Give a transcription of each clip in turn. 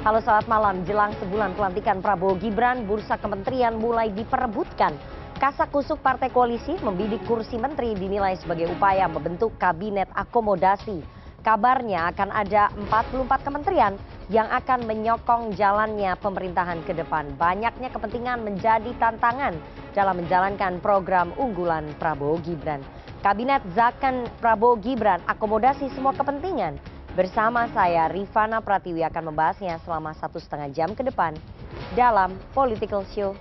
Halo, selamat malam. Jelang sebulan pelantikan Prabowo Gibran, bursa kementerian mulai diperebutkan. Kasakusuk partai koalisi membidik kursi menteri dinilai sebagai upaya membentuk kabinet akomodasi. Kabarnya akan ada 44 kementerian yang akan menyokong jalannya pemerintahan ke depan. Banyaknya kepentingan menjadi tantangan dalam menjalankan program unggulan Prabowo Gibran. Kabinet Zakon Prabowo Gibran akomodasi semua kepentingan. Bersama saya, Rifana Pratiwi akan membahasnya selama 1,5 jam ke depan dalam Political Show.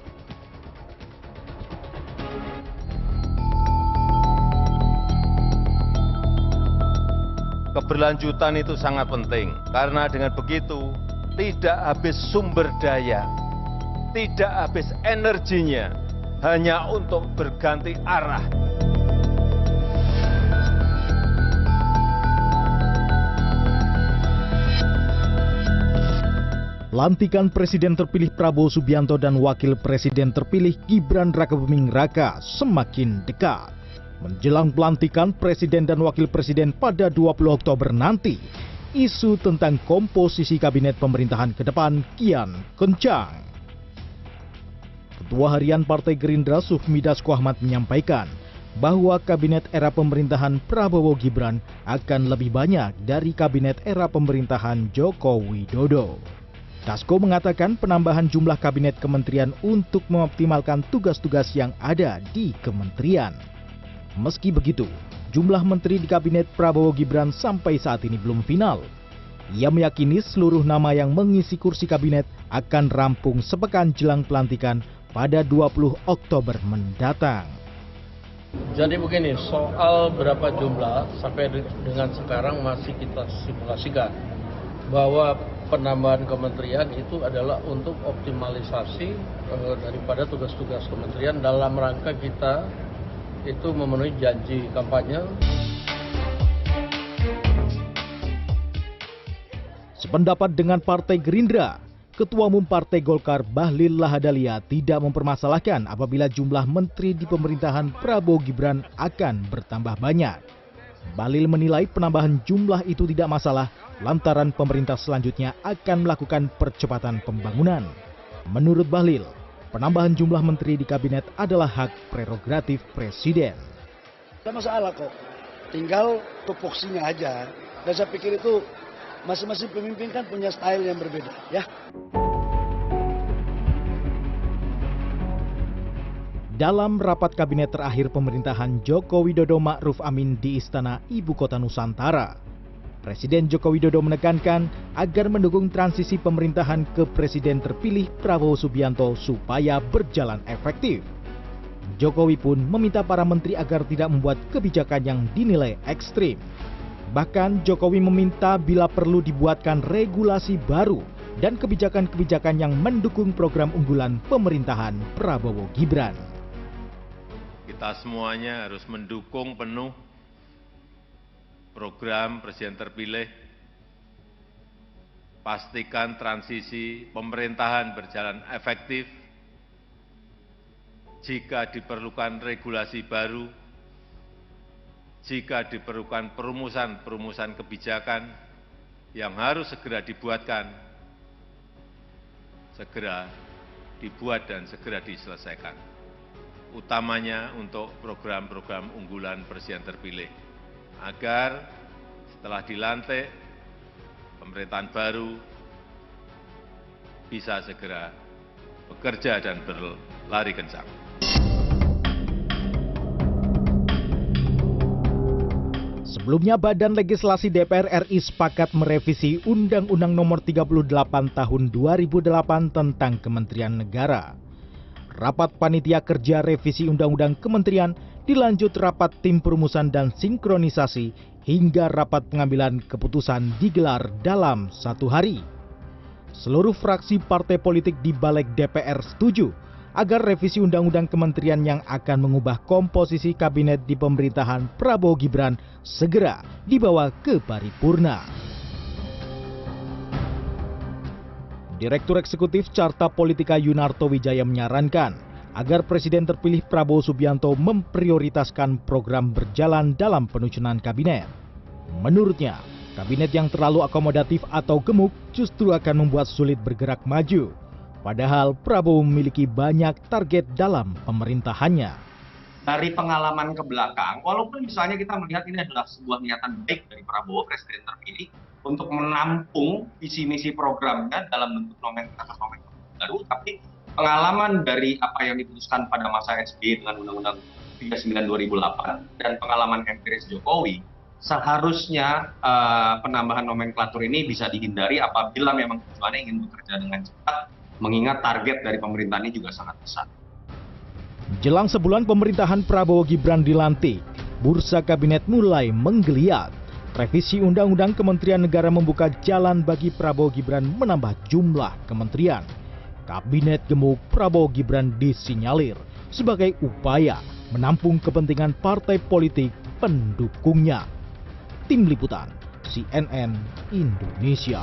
Keberlanjutan itu sangat penting, karena dengan begitu tidak habis sumber daya, tidak habis energinya, hanya untuk berganti arah. Pelantikan Presiden terpilih Prabowo Subianto dan Wakil Presiden terpilih Gibran Rakebuming Raka semakin dekat. Menjelang pelantikan Presiden dan Wakil Presiden pada 20 Oktober nanti, isu tentang komposisi kabinet pemerintahan ke depan kian kencang. Ketua Harian Partai Gerindra Sufmi Dasko Ahmad menyampaikan bahwa kabinet era pemerintahan Prabowo Gibran akan lebih banyak dari kabinet era pemerintahan Joko Widodo. Dasko mengatakan penambahan jumlah kabinet kementerian untuk mengoptimalkan tugas-tugas yang ada di kementerian. Meski begitu, jumlah menteri di kabinet Prabowo Gibran sampai saat ini belum final. Ia meyakini seluruh nama yang mengisi kursi kabinet akan rampung sepekan jelang pelantikan pada 20 Oktober mendatang. Jadi begini, soal berapa jumlah sampai dengan sekarang masih kita simulasikan bahwa penambahan kementerian itu adalah untuk optimalisasi daripada tugas-tugas kementerian dalam rangka kita itu memenuhi janji kampanye. Sependapat dengan Partai Gerindra, Ketua Umum Partai Golkar Bahlil Lahadalia tidak mempermasalahkan apabila jumlah menteri di pemerintahan Prabowo Gibran akan bertambah banyak. Bahlil menilai penambahan jumlah itu tidak masalah lantaran pemerintah selanjutnya akan melakukan percepatan pembangunan. Menurut Bahlil, penambahan jumlah menteri di kabinet adalah hak prerogatif presiden. Tidak masalah kok, tinggal tupoksinya aja. Dan saya pikir itu masing-masing pemimpin kan punya style yang berbeda, ya. Dalam rapat kabinet terakhir pemerintahan Joko Widodo Ma'ruf Amin di Istana Ibu Kota Nusantara, Presiden Joko Widodo menekankan agar mendukung transisi pemerintahan ke Presiden terpilih Prabowo Subianto supaya berjalan efektif. Jokowi pun meminta para menteri agar tidak membuat kebijakan yang dinilai ekstrim. Bahkan Jokowi meminta bila perlu dibuatkan regulasi baru dan kebijakan-kebijakan yang mendukung program unggulan pemerintahan Prabowo Gibran. Kita semuanya harus mendukung penuh program Presiden terpilih, pastikan transisi pemerintahan berjalan efektif. Jika diperlukan regulasi baru, jika diperlukan perumusan kebijakan yang harus segera dibuatkan, segera dibuat dan segera diselesaikan. Utamanya untuk program-program unggulan Presiden terpilih, agar setelah dilantik pemerintahan baru bisa segera bekerja dan berlari kencang. Sebelumnya Badan Legislasi DPR RI sepakat merevisi Undang-Undang Nomor 38 Tahun 2008 tentang Kementerian Negara. Rapat Panitia Kerja Revisi Undang-Undang Kementerian dilanjut rapat tim perumusan dan sinkronisasi hingga rapat pengambilan keputusan digelar dalam 1 hari. Seluruh fraksi partai politik di balik DPR setuju agar revisi Undang-Undang Kementerian yang akan mengubah komposisi kabinet di pemerintahan Prabowo Gibran segera dibawa ke paripurna. Direktur Eksekutif Carta Politika Yunarto Wijaya menyarankan agar Presiden terpilih Prabowo Subianto memprioritaskan program berjalan dalam penyusunan kabinet. Menurutnya, Kabinet yang terlalu akomodatif atau gemuk justru akan membuat sulit bergerak maju. Padahal Prabowo memiliki banyak target dalam pemerintahannya. Dari pengalaman ke belakang, walaupun misalnya kita melihat ini adalah sebuah niatan baik dari Prabowo, Presiden terpilih, untuk menampung visi misi programnya dalam bentuk nomenklatur baru, tapi pengalaman dari apa yang diputuskan pada masa SBY dengan Undang-Undang 39 2008 dan pengalaman empiris Jokowi, seharusnya penambahan nomenklatur ini bisa dihindari apabila memang tujuannya ingin bekerja dengan cepat, mengingat target dari pemerintah ini juga sangat besar. Jelang sebulan pemerintahan Prabowo Gibran dilantik, bursa kabinet mulai menggeliat. Revisi Undang-Undang Kementerian Negara membuka jalan bagi Prabowo Gibran menambah jumlah kementerian. Kabinet gemuk Prabowo Gibran disinyalir sebagai upaya menampung kepentingan partai politik pendukungnya. Tim Liputan CNN Indonesia.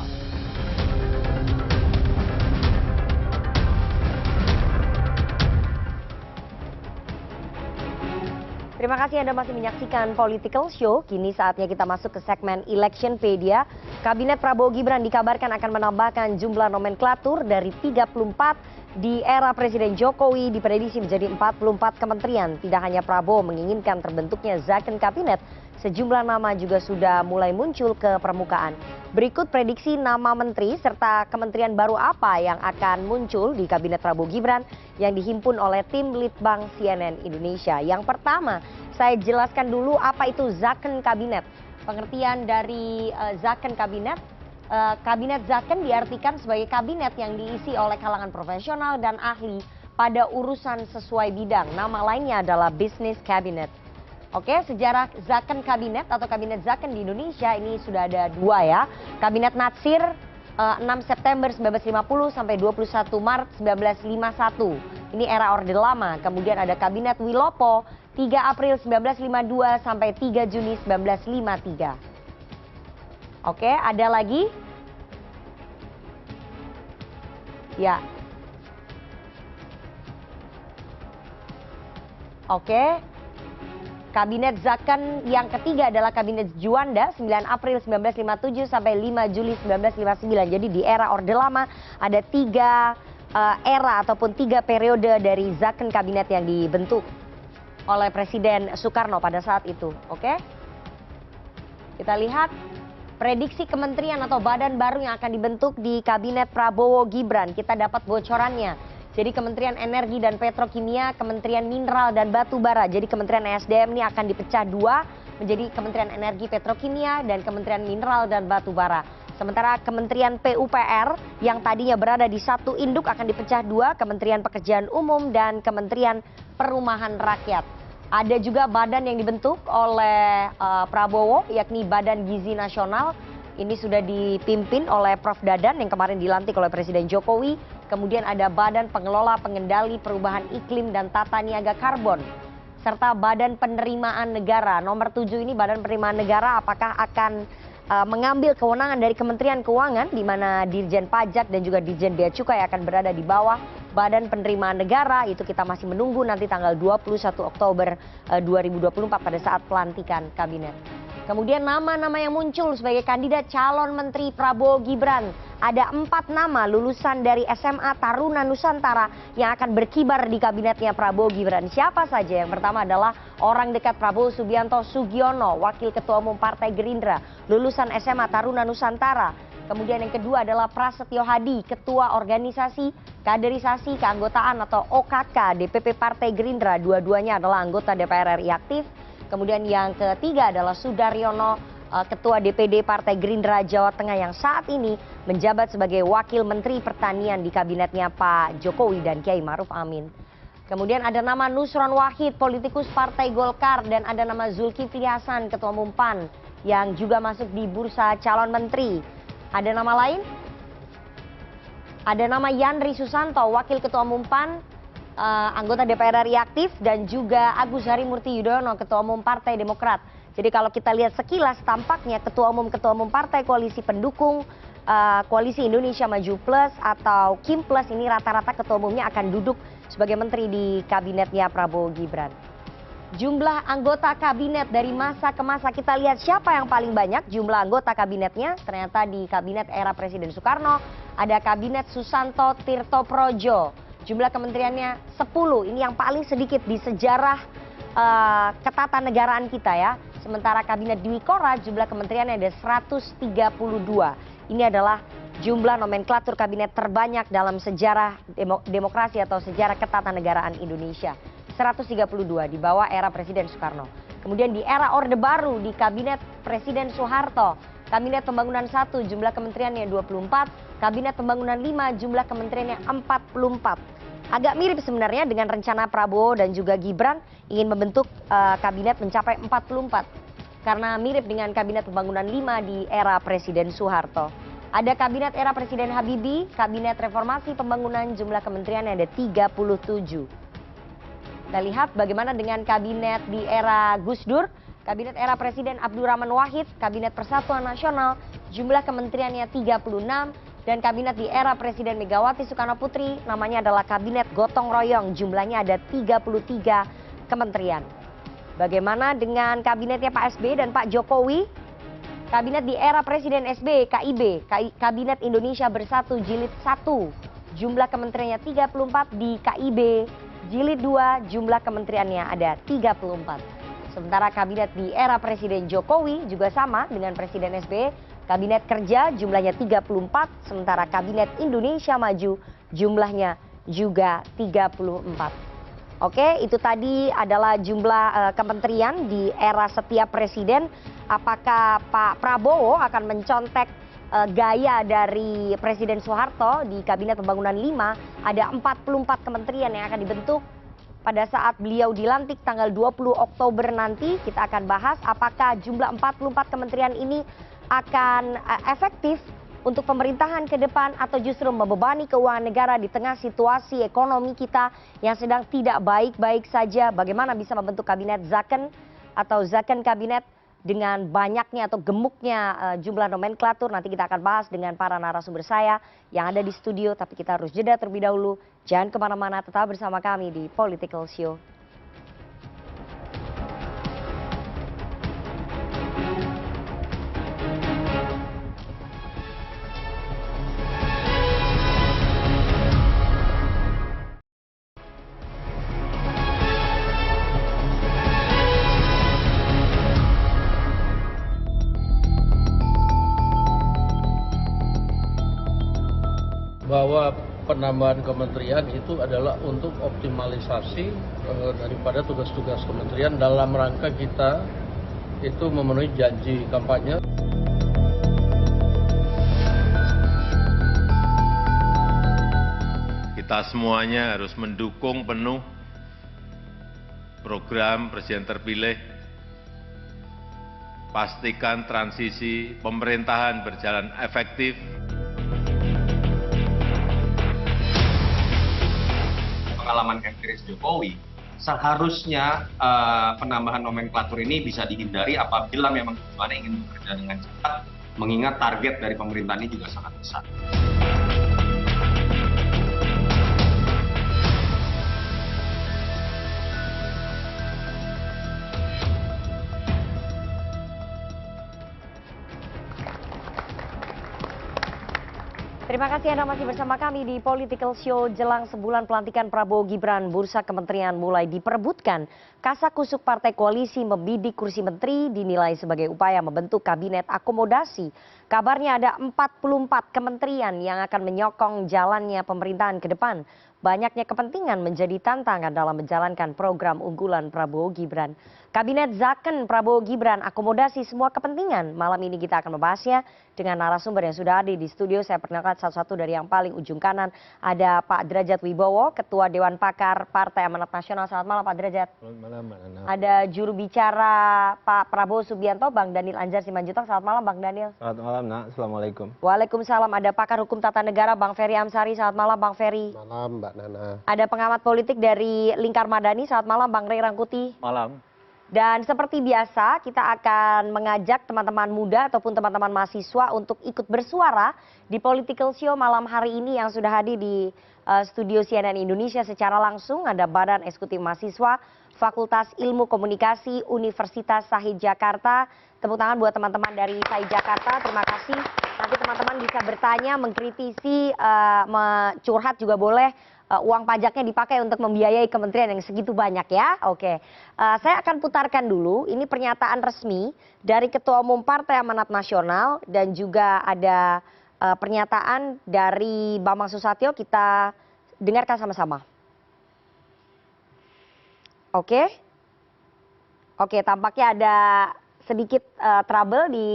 Terima kasih Anda masih menyaksikan Political Show. Kini saatnya kita masuk ke segmen Electionpedia. Kabinet Prabowo Gibran dikabarkan akan menambahkan jumlah nomenklatur dari 34 di era Presiden Jokowi diprediksi menjadi 44 kementerian. Tidak hanya Prabowo menginginkan terbentuknya zakon kabinet, sejumlah nama juga sudah mulai muncul ke permukaan. Berikut prediksi nama menteri serta kementerian baru apa yang akan muncul di Kabinet Prabowo Gibran yang dihimpun oleh tim Litbang CNN Indonesia. Yang pertama, saya jelaskan dulu apa itu zakon kabinet. Pengertian dari zakon kabinet. Kabinet zakon diartikan sebagai kabinet yang diisi oleh kalangan profesional dan ahli pada urusan sesuai bidang. Nama lainnya adalah business cabinet. Oke, sejarah zakon kabinet atau kabinet zakon di Indonesia ini sudah ada dua ya. Kabinet Natsir 6 September 1950 sampai 21 Maret 1951. Ini era Orde Lama. Kemudian ada Kabinet Wilopo 3 April 1952 sampai 3 Juni 1953. Oke, ada lagi? Ya. Oke. Kabinet zakon yang ketiga adalah Kabinet Juanda 9 April 1957 sampai 5 Juli 1959. Jadi di era Orde Lama ada 3 era ataupun 3 periode dari zakon kabinet yang dibentuk oleh Presiden Soekarno pada saat itu. Oke? Kita lihat prediksi kementerian atau badan baru yang akan dibentuk di Kabinet Prabowo Gibran. Kita dapat bocorannya. Jadi Kementerian Energi dan Petrokimia, Kementerian Mineral dan Batu Bara. Jadi Kementerian SDM ini akan dipecah dua menjadi Kementerian Energi Petrokimia dan Kementerian Mineral dan Batu Bara. Sementara Kementerian PUPR yang tadinya berada di satu induk akan dipecah dua, Kementerian Pekerjaan Umum dan Kementerian Perumahan Rakyat. Ada juga badan yang dibentuk oleh Prabowo, yakni Badan Gizi Nasional. Ini sudah dipimpin oleh Prof. Dadan yang kemarin dilantik oleh Presiden Jokowi. Kemudian ada Badan Pengelola Pengendali Perubahan Iklim dan Tata Niaga Karbon. Serta Badan Penerimaan Negara. Nomor 7 ini Badan Penerimaan Negara apakah akan mengambil kewenangan dari Kementerian Keuangan, di mana Dirjen Pajak dan juga Dirjen Bea Cukai akan berada di bawah Badan Penerimaan Negara. Itu kita masih menunggu nanti tanggal 21 Oktober 2024 pada saat pelantikan kabinet. Kemudian nama-nama yang muncul sebagai kandidat calon Menteri Prabowo Gibran. Ada 4 nama lulusan dari SMA Taruna Nusantara yang akan berkibar di kabinetnya Prabowo Gibran. Siapa saja? Yang pertama adalah orang dekat Prabowo Subianto Sugiono, Wakil Ketua Umum Partai Gerindra, lulusan SMA Taruna Nusantara. Kemudian yang kedua adalah Prasetyo Hadi, Ketua Organisasi Kaderisasi Keanggotaan atau OKK DPP Partai Gerindra. Dua-duanya adalah anggota DPR RI aktif. Kemudian yang ketiga adalah Sudaryono, Ketua DPD Partai Gerindra Jawa Tengah yang saat ini menjabat sebagai Wakil Menteri Pertanian di kabinetnya Pak Jokowi dan Kiai Maruf Amin. Kemudian ada nama Nusron Wahid, politikus Partai Golkar, dan ada nama Zulkifli Hasan, Ketua Umum PAN yang juga masuk di bursa calon menteri. Ada nama lain? Ada nama Yandri Susanto, Wakil Ketua Umum PAN, anggota DPR RI aktif, dan juga Agus Harimurti Yudhoyono, Ketua Umum Partai Demokrat. Jadi kalau kita lihat sekilas tampaknya ketua umum partai koalisi pendukung Koalisi Indonesia Maju Plus atau Kim Plus ini rata-rata ketua umumnya akan duduk sebagai menteri di kabinetnya Prabowo Gibran. jumlah anggota kabinet dari masa ke masa. Kita lihat siapa yang paling banyak jumlah anggota kabinetnya. Ternyata di kabinet era Presiden Soekarno ada kabinet Susanto Tirto Projo. Jumlah kementeriannya 10. Ini yang paling sedikit di sejarah ketatanegaraan kita ya. Sementara kabinet Dwi Korra jumlah kementeriannya ada 132. Ini adalah jumlah nomenklatur kabinet terbanyak dalam sejarah demokrasi atau sejarah ketatanegaraan Indonesia. 132 di bawah era Presiden Soekarno. Kemudian di era Orde Baru di kabinet Presiden Soeharto, kabinet pembangunan 1 jumlah kementeriannya 24, kabinet pembangunan 5 jumlah kementeriannya 44. Agak mirip sebenarnya dengan rencana Prabowo dan juga Gibran ingin membentuk kabinet mencapai 44. Karena mirip dengan kabinet pembangunan 5 di era Presiden Soeharto. Ada kabinet era Presiden Habibie, kabinet reformasi pembangunan jumlah kementeriannya ada 37. Kita lihat bagaimana dengan kabinet di era Gus Dur, kabinet era Presiden Abdurrahman Wahid, kabinet Persatuan Nasional, jumlah kementeriannya 36, dan kabinet di era Presiden Megawati Soekarno Putri, namanya adalah kabinet gotong royong, jumlahnya ada 33 kementerian. Bagaimana dengan kabinetnya Pak SBY dan Pak Jokowi? Kabinet di era Presiden SBY, KIB, Kabinet Indonesia Bersatu Jilid 1, jumlah kementeriannya 34, di KIB Jilid 2 jumlah kementeriannya ada 34. Sementara kabinet di era Presiden Jokowi juga sama dengan Presiden SBY, kabinet kerja jumlahnya 34, sementara kabinet Indonesia Maju jumlahnya juga 34. Oke, itu tadi adalah jumlah kementerian di era setiap presiden. Apakah Pak Prabowo akan mencontek gaya dari Presiden Soeharto di Kabinet Pembangunan 5, ada 44 kementerian yang akan dibentuk pada saat beliau dilantik tanggal 20 Oktober nanti. Kita akan bahas apakah jumlah 44 kementerian ini akan efektif untuk pemerintahan ke depan atau justru membebani keuangan negara di tengah situasi ekonomi kita yang sedang tidak baik-baik saja. Bagaimana bisa membentuk kabinet Zaken atau Zaken kabinet dengan banyaknya atau gemuknya jumlah nomenklatur. Nanti kita akan bahas dengan para narasumber saya yang ada di studio. Tapi kita harus jeda terlebih dahulu. Jangan kemana-mana, tetap bersama kami di Political Show. Bahwa penambahan kementerian itu adalah untuk optimalisasi daripada tugas-tugas kementerian dalam rangka kita itu memenuhi janji kampanye. Kita semuanya harus mendukung penuh program Presiden terpilih. Pastikan transisi pemerintahan berjalan efektif. Pengalaman empiris Jokowi, seharusnya penambahan nomenklatur ini bisa dihindari apabila memang tujuannya ingin bekerja dengan cepat, mengingat target dari pemerintah ini juga sangat besar. Terima kasih Anda masih bersama kami di Political Show. Jelang sebulan pelantikan Prabowo Gibran, bursa kementerian mulai diperebutkan. Kasakusuk partai koalisi membidik kursi menteri dinilai sebagai upaya membentuk kabinet akomodasi. Kabarnya ada 44 kementerian yang akan menyokong jalannya pemerintahan ke depan. Banyaknya kepentingan menjadi tantangan dalam menjalankan program unggulan Prabowo Gibran. Kabinet Zaken Prabowo Gibran akomodasi semua kepentingan. Malam ini kita akan membahasnya dengan narasumber yang sudah hadir di studio. Saya perkenalkan satu-satu dari yang paling ujung kanan. Ada Pak Derajat Wibowo, Ketua Dewan Pakar Partai Amanat Nasional. Selamat malam Pak Derajat. Selamat malam Mbak Nana. Ada juru bicara Pak Prabowo Subianto, Bang Daniel Anjar Simanjuntak. Selamat malam Bang Daniel. Selamat malam Nak, Assalamualaikum. Waalaikumsalam. Ada pakar hukum tata negara Bang Ferry Amsari. Selamat malam Bang Ferry. Malam Mbak Nana. Ada pengamat politik dari Lingkar Madani. Selamat malam Bang Ray Rangkuti. Malam. Dan seperti biasa kita akan mengajak teman-teman muda ataupun teman-teman mahasiswa untuk ikut bersuara di Political Show malam hari ini yang sudah hadir di studio CNN Indonesia secara langsung. Ada Badan Eksekutif Mahasiswa, Fakultas Ilmu Komunikasi Universitas Sahid Jakarta. Tepuk tangan buat teman-teman dari Sahid Jakarta. Terima kasih. Nanti teman-teman bisa bertanya, mengkritisi, curhat juga boleh. Uang pajaknya dipakai untuk membiayai kementerian yang segitu banyak ya. Oke, saya akan putarkan dulu. Ini pernyataan resmi dari Ketua Umum Partai Amanat Nasional dan juga ada pernyataan dari Bambang Susatyo. Kita dengarkan sama-sama. Oke, tampaknya ada sedikit trouble di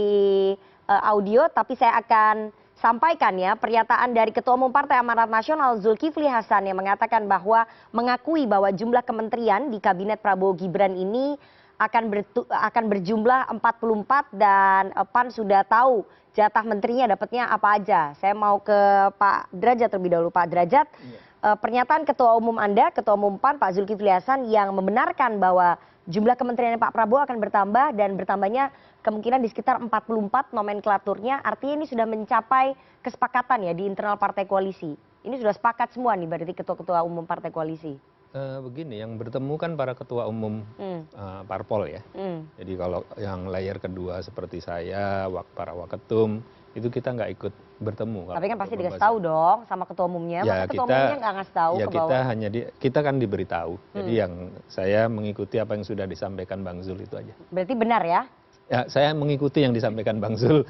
audio, tapi saya akan sampaikan ya pernyataan dari Ketua Umum Partai Amanat Nasional Zulkifli Hasan yang mengatakan bahwa mengakui bahwa jumlah kementerian di Kabinet Prabowo Gibran ini akan berjumlah 44 dan PAN sudah tahu jatah menterinya dapatnya apa aja. Saya mau ke Pak Derajat terlebih dahulu. Pak Derajat, pernyataan Ketua Umum Anda, Ketua Umum PAN Pak Zulkifli Hasan yang membenarkan bahwa jumlah kementerian Pak Prabowo akan bertambah dan bertambahnya kemungkinan di sekitar 44 nomenklaturnya, artinya ini sudah mencapai kesepakatan ya di internal partai koalisi. Ini sudah sepakat semua nih berarti ketua-ketua umum partai koalisi. Begini, yang bertemu kan para ketua umum parpol ya. Jadi kalau yang layer kedua seperti saya, para waketum, itu kita nggak ikut bertemu. Tapi kan pasti dikasih tahu dong sama ketua umumnya. Ya, masa ketua umumnya nggak ngasih tahu ya ke bawah? kita kan diberitahu. Jadi yang saya mengikuti apa yang sudah disampaikan Bang Zul itu aja. Berarti benar ya? Ya, saya mengikuti yang disampaikan Bang Zul.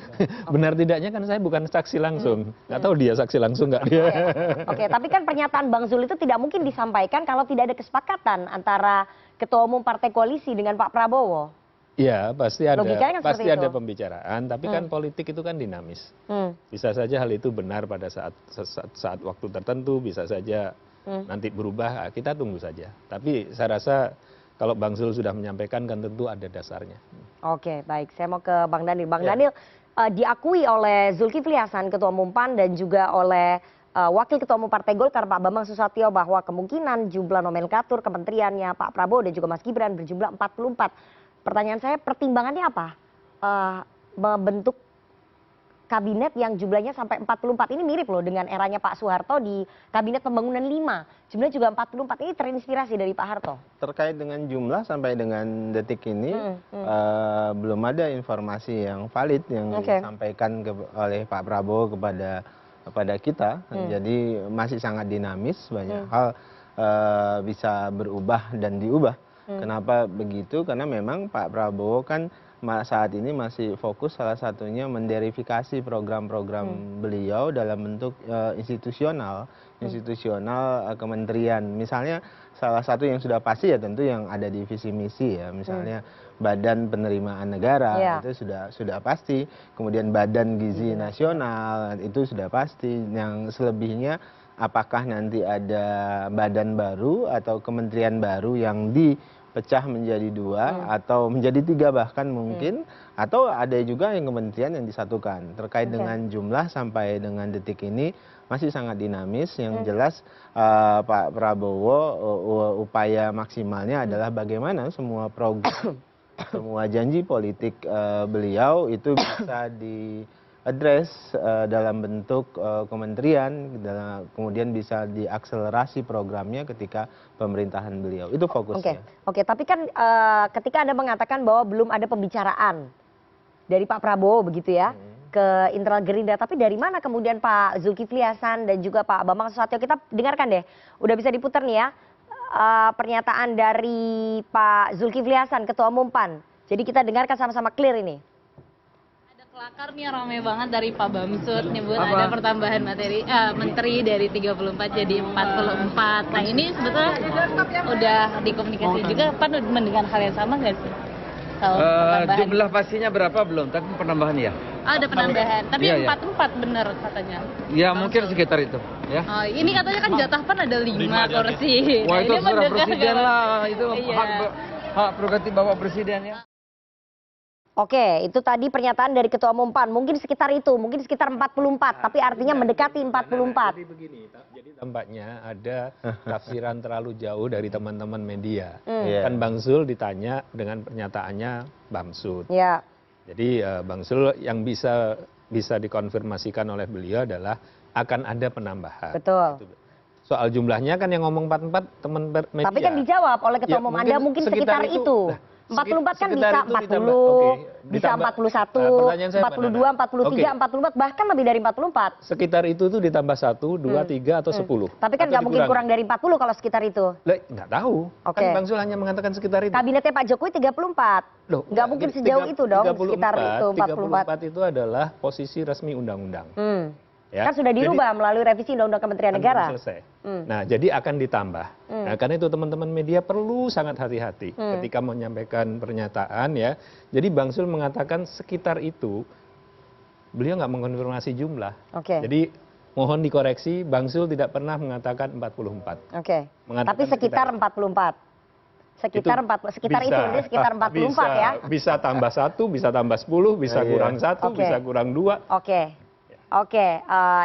Benar tidaknya kan saya bukan saksi langsung. Nggak tahu dia saksi langsung nggak dia. Oke, tapi kan pernyataan Bang Zul itu tidak mungkin disampaikan kalau tidak ada kesepakatan antara ketua umum partai koalisi dengan Pak Prabowo. Iya, pasti ada itu. pembicaraan, tapi kan politik itu kan dinamis. Bisa saja hal itu benar pada saat waktu tertentu, bisa saja nanti berubah, kita tunggu saja. Tapi saya rasa kalau Bang Zul sudah menyampaikan kan tentu ada dasarnya. Oke, baik. Saya mau ke Bang Daniel. Bang Daniel, diakui oleh Zulkifli Hasan, Ketua Umum PAN dan juga oleh Wakil Ketua Umum Partai Golkar Pak Bambang Susatyo bahwa kemungkinan jumlah nomenklatur kementeriannya Pak Prabowo dan juga Mas Gibran berjumlah 44. Pertanyaan saya, pertimbangannya apa? Membentuk kabinet yang jumlahnya sampai 44. Ini mirip loh dengan eranya Pak Soeharto di Kabinet Pembangunan 5. Jumlahnya juga 44. Ini terinspirasi dari Pak Harto. Terkait dengan jumlah sampai dengan detik ini belum ada informasi yang valid yang disampaikan oleh Pak Prabowo kepada kita. Jadi masih sangat dinamis, banyak hal bisa berubah dan diubah. Kenapa begitu? Karena memang Pak Prabowo kan saat ini masih fokus salah satunya menderifikasi program-program beliau dalam bentuk institusional kementerian. Misalnya salah satu yang sudah pasti ya tentu yang ada di visi misi ya, misalnya Badan Penerimaan Negara itu sudah pasti. Kemudian Badan Gizi Nasional itu sudah pasti. Yang selebihnya apakah nanti ada badan baru atau kementerian baru yang dipecah menjadi 2 atau menjadi 3 bahkan mungkin, atau ada juga yang kementerian yang disatukan. Terkait dengan jumlah sampai dengan detik ini masih sangat dinamis. Yang jelas Pak Prabowo upaya maksimalnya adalah bagaimana semua program semua janji politik beliau itu bisa address dalam bentuk kementerian, kemudian bisa diakselerasi programnya ketika pemerintahan beliau. Itu fokusnya. Oke, tapi kan ketika Anda mengatakan bahwa belum ada pembicaraan dari Pak Prabowo begitu ya ke internal Gerindra, tapi dari mana kemudian Pak Zulkifli Hasan dan juga Pak Bambang Susatyo, kita dengarkan deh, udah bisa diputar nih ya pernyataan dari Pak Zulkifli Hasan, Ketua Umum PAN. Jadi kita dengarkan sama-sama clear ini. Kelakar nih rame banget dari Pak Bamsud nyebut ada pertambahan menteri dari 34 jadi 44. Nah ini sebetulnya udah dikomunikasi juga, Pan mendengar hal yang sama nggak sih? Jumlah pastinya berapa belum, tapi penambahan ya. Ada penambahan, tapi 44 bener katanya. Ya mungkin sekitar itu. Ya. Ini katanya kan jatah Pan ada 5 kursi. Wah itu sudah presiden lah, itu hak prerogatif Bapak Presiden ya. Oke, itu tadi pernyataan dari Ketua Umum PAN. Mungkin sekitar itu, mungkin sekitar 44, tapi artinya mendekati 44. Jadi begini, jadi tampaknya ada tafsiran terlalu jauh dari teman-teman media. Kan Bang Zul ditanya dengan pernyataannya Bamsud. Jadi Bang Zul yang bisa dikonfirmasikan oleh beliau adalah akan ada penambahan. Betul. Soal jumlahnya kan yang ngomong 44 teman media. Tapi kan dijawab oleh Ketua Umum Anda mungkin sekitar itu. 44 kan bisa 40, bisa 41, 42, 43, 44, bahkan lebih dari 44. Sekitar itu tuh ditambah 1, 2, 3, atau 10. Tapi kan nggak mungkin kurang dari 40 kalau sekitar itu. Nggak tahu. Kan Bang Zul hanya mengatakan sekitar itu. Kabinetnya Pak Jokowi 34. Nggak mungkin sejauh itu dong, sekitar itu 44 itu adalah posisi resmi undang-undang. Ya. Kan sudah dirubah melalui revisi Undang-Undang Kementerian Negara. Selesai. Nah, jadi akan ditambah. Nah, karena itu teman-teman media perlu sangat hati-hati ketika menyampaikan pernyataan ya. Jadi Bang Zul mengatakan sekitar itu, beliau nggak mengkonfirmasi jumlah. Jadi mohon dikoreksi, Bang Zul tidak pernah mengatakan 44. Tapi sekitar 44. Sekitar itu, sekitar 44 ya. Bisa tambah 1, bisa tambah 10, bisa kurang 1, bisa kurang 2.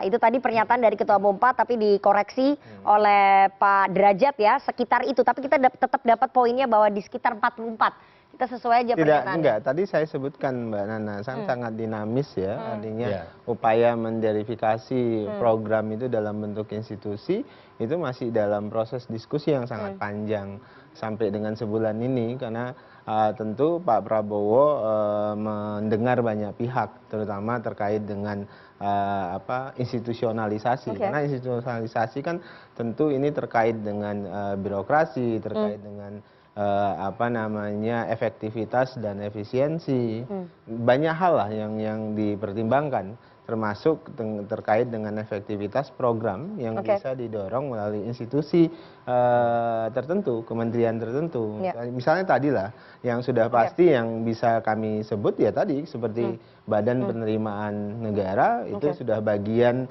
Itu tadi pernyataan dari Ketua Umum 4 tapi dikoreksi oleh Pak Derajat ya, sekitar itu. Tapi kita tetap dapat poinnya bahwa di sekitar 44. Kita sesuai aja pernyataannya. Enggak, tadi saya sebutkan Mbak Nana, sangat dinamis ya, artinya upaya menderifikasi program itu dalam bentuk institusi, itu masih dalam proses diskusi yang sangat panjang sampai dengan sebulan ini, karena tentu Pak Prabowo mendengar banyak pihak, terutama terkait dengan institusionalisasi. Karena institusionalisasi kan tentu ini terkait dengan birokrasi, terkait dengan efektivitas dan efisiensi. Banyak hal lah yang dipertimbangkan, termasuk terkait dengan efektivitas program yang bisa didorong melalui institusi tertentu, kementerian tertentu. Misalnya tadi lah, yang sudah pasti yang bisa kami sebut ya tadi, seperti Badan Penerimaan Negara, itu sudah bagian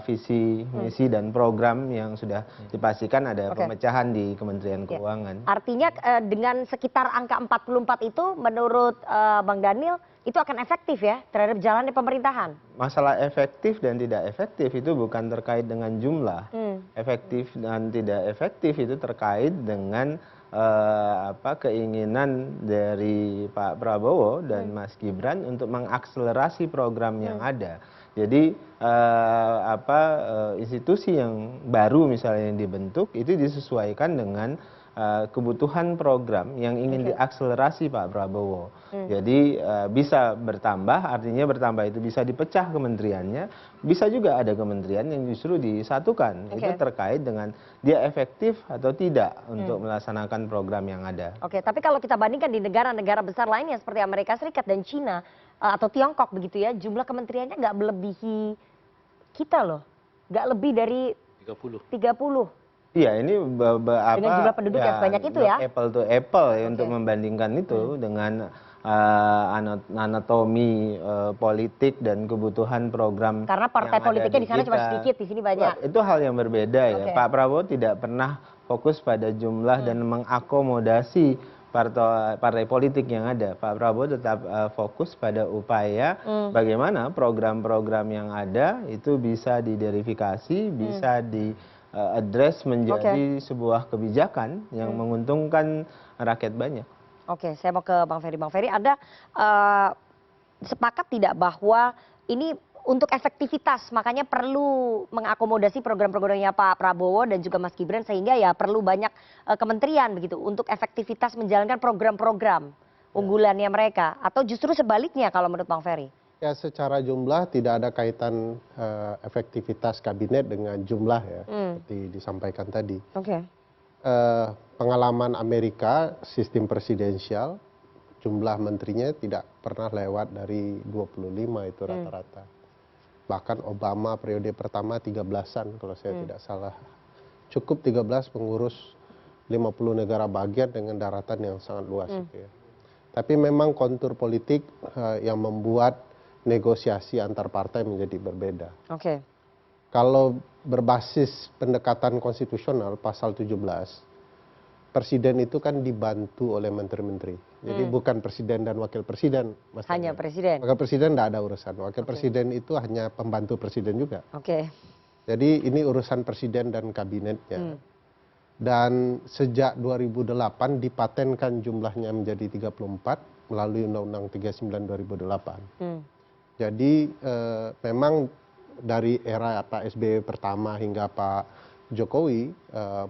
visi, misi, dan program yang sudah dipastikan ada pemecahan di Kementerian Keuangan. Artinya dengan sekitar angka 44 itu menurut Bang Daniel itu akan efektif ya terhadap jalannya pemerintahan? Masalah efektif dan tidak efektif itu bukan terkait dengan jumlah. Efektif dan tidak efektif itu terkait dengan keinginan dari Pak Prabowo dan Mas Gibran untuk mengakselerasi program yang ada. Jadi institusi yang baru misalnya yang dibentuk itu disesuaikan dengan kebutuhan program yang ingin diakselerasi Pak Prabowo. Jadi bisa bertambah, artinya bertambah itu bisa dipecah kementeriannya, bisa juga ada kementerian yang justru disatukan. Itu terkait dengan dia efektif atau tidak untuk melaksanakan program yang ada. Tapi kalau kita bandingkan di negara-negara besar lainnya seperti Amerika Serikat dan Cina atau Tiongkok begitu ya, jumlah kementeriannya nggak melebihi kita loh, nggak lebih dari 30. Iya, ini dengan jumlah penduduk yang sebanyak itu ya. Apple to apple ya untuk membandingkan itu dengan anatomi politik dan kebutuhan program. Karena partai politiknya di sana cuma sedikit, di sini banyak. Itu hal yang berbeda ya. Pak Prabowo tidak pernah fokus pada jumlah dan mengakomodasi partai politik yang ada. Pak Prabowo tetap fokus pada upaya bagaimana program-program yang ada itu bisa diderifikasi, bisa address menjadi sebuah kebijakan yang menguntungkan rakyat banyak. Saya mau ke Bang Ferry. Bang Ferry, Anda sepakat tidak bahwa ini untuk efektivitas makanya perlu mengakomodasi program-programnya Pak Prabowo dan juga Mas Gibran sehingga ya perlu banyak kementerian begitu untuk efektivitas menjalankan program-program unggulannya mereka, atau justru sebaliknya kalau menurut Bang Ferry? Ya, secara jumlah tidak ada kaitan efektivitas kabinet dengan jumlah ya, seperti disampaikan tadi. Pengalaman Amerika, sistem presidensial, jumlah menterinya tidak pernah lewat dari 25 itu rata-rata. Bahkan Obama periode pertama 13-an kalau saya tidak salah. Cukup 13 pengurus 50 negara bagian dengan daratan yang sangat luas. Gitu ya. Tapi memang kontur politik yang membuat negosiasi antar partai menjadi berbeda. Kalau berbasis pendekatan konstitusional pasal 17, presiden itu kan dibantu oleh menteri-menteri. Jadi bukan presiden dan wakil presiden. Hanya presiden. Wakil presiden tidak ada urusan. Wakil presiden itu hanya pembantu presiden juga. Jadi ini urusan presiden dan kabinetnya. Dan sejak 2008 dipatenkan jumlahnya menjadi 34 melalui Undang-Undang 39 2008. Jadi memang dari era Pak SBY pertama hingga Pak Jokowi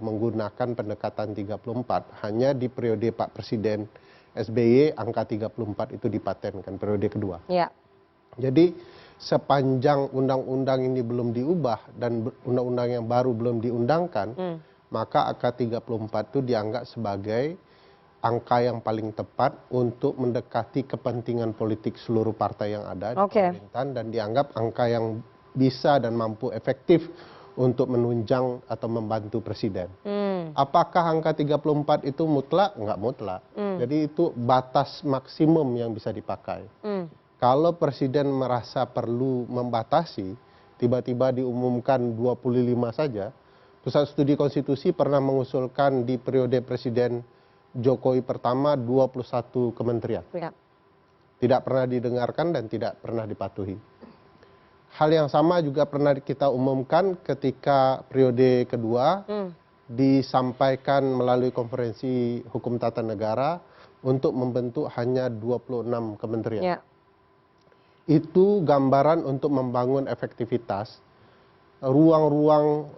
menggunakan pendekatan 34 hanya di periode Pak Presiden SBY angka 34 itu dipatenkan periode kedua. Ya. Jadi sepanjang undang-undang ini belum diubah dan undang-undang yang baru belum diundangkan, maka angka 34 itu dianggap sebagai angka yang paling tepat untuk mendekati kepentingan politik seluruh partai yang ada di pemerintahan dan dianggap angka yang bisa dan mampu efektif untuk menunjang atau membantu presiden. Apakah angka 34 itu mutlak? Enggak mutlak. Jadi itu batas maksimum yang bisa dipakai. Kalau presiden merasa perlu membatasi, tiba-tiba diumumkan 25 saja, Pusat Studi Konstitusi pernah mengusulkan di periode Presiden Jokowi pertama 21 kementerian. Tidak pernah didengarkan dan tidak pernah dipatuhi. Hal yang sama juga pernah kita umumkan ketika periode kedua disampaikan melalui konferensi hukum tata negara untuk membentuk hanya 26 kementerian. Itu gambaran untuk membangun efektivitas ruang-ruang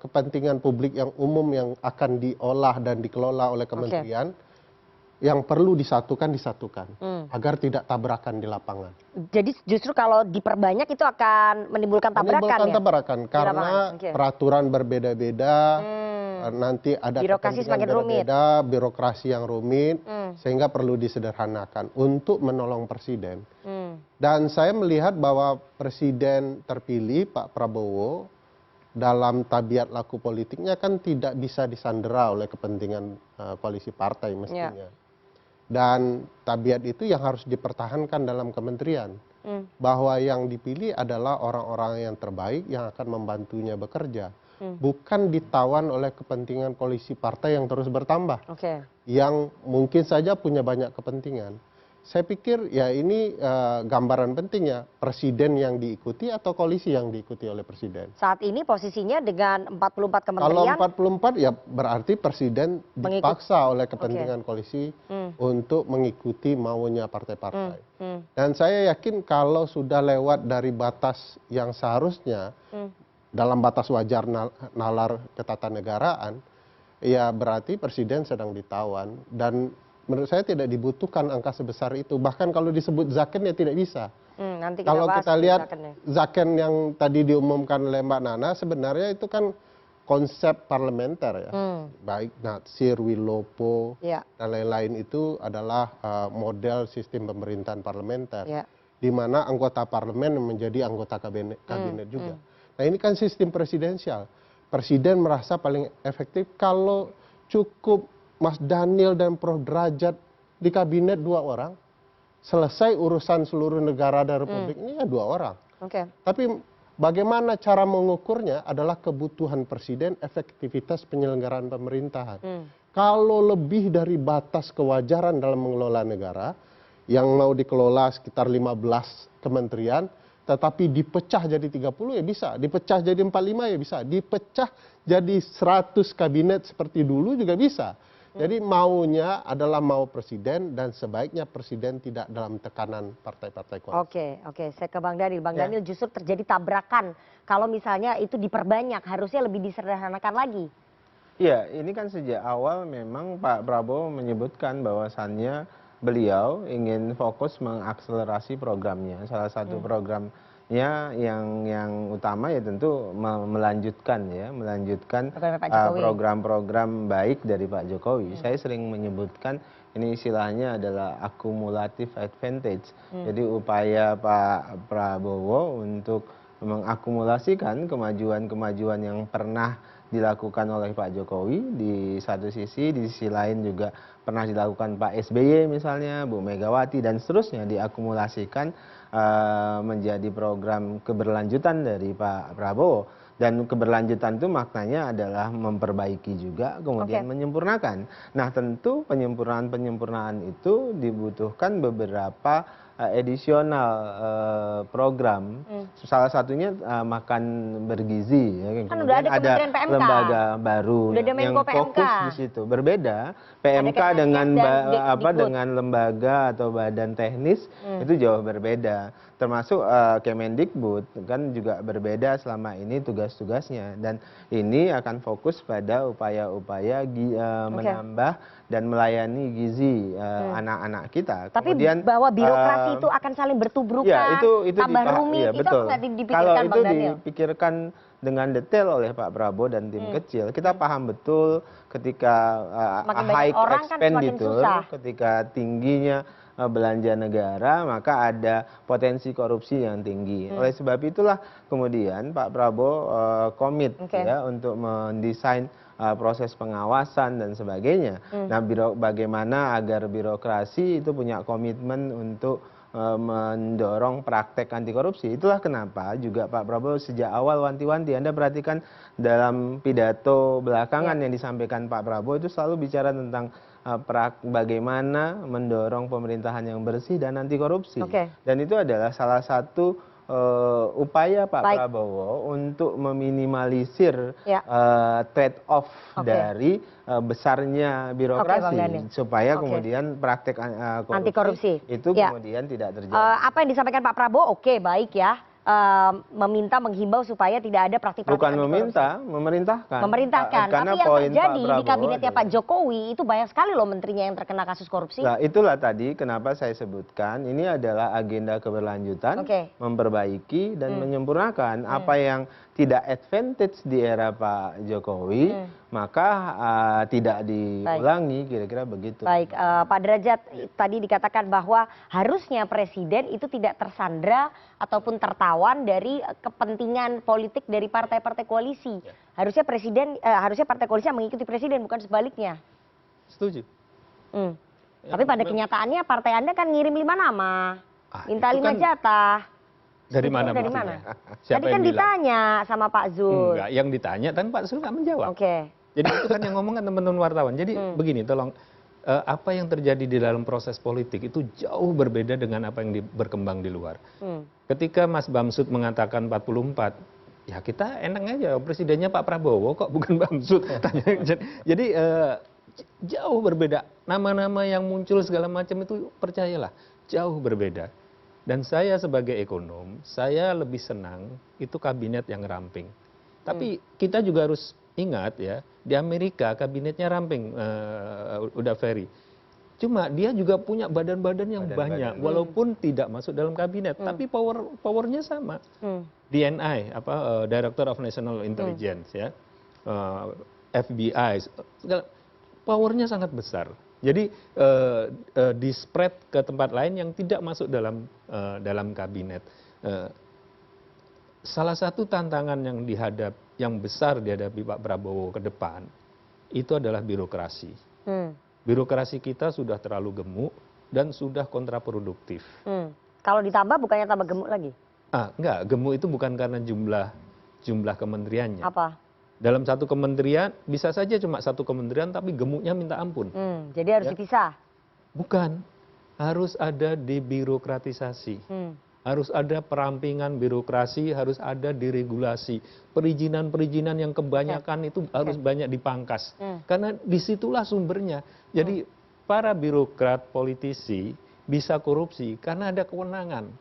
kepentingan publik yang umum yang akan diolah dan dikelola oleh kementerian yang perlu disatukan agar tidak tabrakan di lapangan. Jadi justru kalau diperbanyak itu akan menimbulkan tabrakan menimbulkan tabrakan karena peraturan berbeda-beda, nanti ada birokrasi semakin berbeda, birokrasi yang rumit, sehingga perlu disederhanakan untuk menolong presiden. Dan saya melihat bahwa presiden terpilih Pak Prabowo dalam tabiat laku politiknya kan tidak bisa disandera oleh kepentingan koalisi partai mestinya. Dan tabiat itu yang harus dipertahankan dalam kementerian. Bahwa yang dipilih adalah orang-orang yang terbaik yang akan membantunya bekerja. Bukan ditawan oleh kepentingan koalisi partai yang terus bertambah. Yang mungkin saja punya banyak kepentingan. Saya pikir ya ini gambaran pentingnya presiden yang diikuti atau koalisi yang diikuti oleh presiden. Saat ini posisinya dengan 44 kementerian. Kalau 44 ya berarti presiden dipaksa oleh kepentingan koalisi untuk mengikuti maunya partai-partai. Dan saya yakin kalau sudah lewat dari batas yang seharusnya dalam batas wajar nalar ketatanegaraan, ya berarti presiden sedang ditawan dan menurut saya tidak dibutuhkan angka sebesar itu. Bahkan kalau disebut zaken ya tidak bisa. Kalau kita lihat zaken yang tadi diumumkan oleh Mbak Nana, sebenarnya itu kan konsep parlementer ya. Baik Natsir, Wilopo, dan lain-lain itu adalah model sistem pemerintahan parlementer. Di mana anggota parlemen menjadi anggota kabinet juga. Nah ini kan sistem presidensial. Presiden merasa paling efektif kalau cukup Mas Daniel dan Prof Derajat di kabinet 2 orang, selesai urusan seluruh negara dan republik ini ya 2 orang. Tapi bagaimana cara mengukurnya adalah kebutuhan presiden, efektivitas penyelenggaraan pemerintahan. Kalau lebih dari batas kewajaran dalam mengelola negara, yang mau dikelola sekitar 15 kementerian, tetapi dipecah jadi 30 ya bisa, dipecah jadi 45 ya bisa, dipecah jadi 100 kabinet seperti dulu juga bisa. Jadi maunya adalah mau presiden dan sebaiknya presiden tidak dalam tekanan partai-partai koalisi. Oke, saya ke Bang Daniel. Bang Daniel justru terjadi tabrakan kalau misalnya itu diperbanyak, harusnya lebih disederhanakan lagi. Iya, ini kan sejak awal memang Pak Prabowo menyebutkan bahwasannya beliau ingin fokus mengakselerasi programnya. Salah satu programnya yang utama ya tentu melanjutkan program-program baik dari Pak Jokowi. Saya sering menyebutkan ini istilahnya adalah akumulatif advantage. Jadi upaya Pak Prabowo untuk mengakumulasikan kemajuan-kemajuan yang pernah dilakukan oleh Pak Jokowi di satu sisi, di sisi lain juga pernah dilakukan Pak SBY misalnya, Bu Megawati dan seterusnya diakumulasikan menjadi program keberlanjutan dari Pak Prabowo. Dan keberlanjutan itu maknanya adalah memperbaiki juga kemudian menyempurnakan. Nah tentu penyempurnaan itu dibutuhkan beberapa edisional program salah satunya makan bergizi. Ya. Kan udah ada Kementerian PMK. Lembaga baru udah ada yang PMK. fokus di situ. Berbeda PMK dengan dengan lembaga atau badan teknis itu jauh berbeda. Termasuk Kemendikbud kan juga berbeda selama ini tugas-tugasnya, dan ini akan fokus pada upaya-upaya menambah dan melayani gizi anak-anak kita. Tapi kemudian, bahwa birokrasi itu akan saling bertubrukan, ya, itu tambah rumit, ya, itu betul. nggak dipikirkan Kalau Bang itu Daniel? dipikirkan dengan detail oleh Pak Prabowo dan tim kecil, kita paham betul ketika high expenditure, ketika tingginya belanja negara, maka ada potensi korupsi yang tinggi. Oleh sebab itulah kemudian Pak Prabowo komit ya untuk mendesain proses pengawasan dan sebagainya. Nah, bagaimana agar birokrasi itu punya komitmen untuk mendorong praktek anti korupsi. Itulah kenapa juga Pak Prabowo sejak awal wanti-wanti. Anda perhatikan dalam pidato belakangan yang disampaikan Pak Prabowo itu selalu bicara tentang bagaimana mendorong pemerintahan yang bersih dan anti korupsi. Dan itu adalah salah satu upaya Pak Prabowo untuk meminimalisir trade off dari besarnya birokrasi, supaya kemudian praktek anti korupsi itu kemudian tidak terjadi. Apa yang disampaikan Pak Prabowo baik ya. Meminta, menghimbau supaya tidak ada praktik-praktik. Bukan meminta, memerintahkan. Memerintahkan. Tapi yang terjadi di kabinetnya Pak Jokowi itu banyak sekali loh menterinya yang terkena kasus korupsi. Nah, itulah tadi kenapa saya sebutkan ini adalah agenda keberlanjutan, memperbaiki dan menyempurnakan apa yang tidak advantage di era Pak Jokowi, maka tidak diulangi, kira-kira begitu. Baik, Pak Derajat, tadi dikatakan bahwa harusnya presiden itu tidak tersandra ataupun tertawan dari kepentingan politik dari partai-partai koalisi. Harusnya partai koalisi yang mengikuti presiden, bukan sebaliknya. Setuju. Tapi pada kenyataannya partai Anda kan ngirim 5 nama, minta 5 jatah. Dari mana? Dari mana? Tadi kan ditanya sama Pak Zul. Enggak, yang ditanya dan Pak Zul nggak menjawab. Jadi itu kan yang ngomong kan teman-teman wartawan. Jadi begini, tolong apa yang terjadi di dalam proses politik itu jauh berbeda dengan apa yang berkembang di luar. Ketika Mas Bamsud mengatakan 44, ya kita enak aja, presidennya Pak Prabowo kok bukan Bamsud. Jadi jauh berbeda. Nama-nama yang muncul segala macam itu percayalah jauh berbeda. Dan saya sebagai ekonom, saya lebih senang itu kabinet yang ramping. Tapi kita juga harus ingat ya, di Amerika kabinetnya ramping, udah Ferry. Cuma dia juga punya badan-badan yang banyak, walaupun tidak masuk dalam kabinet, tapi powernya sama. DNI, Director of National Intelligence, ya, FBI, powernya sangat besar. Jadi di spread ke tempat lain yang tidak masuk dalam kabinet. Salah satu tantangan yang besar dihadapi Pak Prabowo ke depan itu adalah birokrasi. Birokrasi kita sudah terlalu gemuk dan sudah kontraproduktif. Kalau ditambah bukannya tambah gemuk lagi? Enggak, gemuk itu bukan karena jumlah kementeriannya. Apa? Dalam satu kementerian bisa saja cuma satu kementerian tapi gemuknya minta ampun. Jadi harus dipisah? Bukan, harus ada debirokratisasi. Harus ada perampingan birokrasi, harus ada diregulasi. Perizinan-perizinan yang kebanyakan itu harus banyak dipangkas. Karena disitulah sumbernya. Jadi para birokrat politisi bisa korupsi karena ada kewenangan.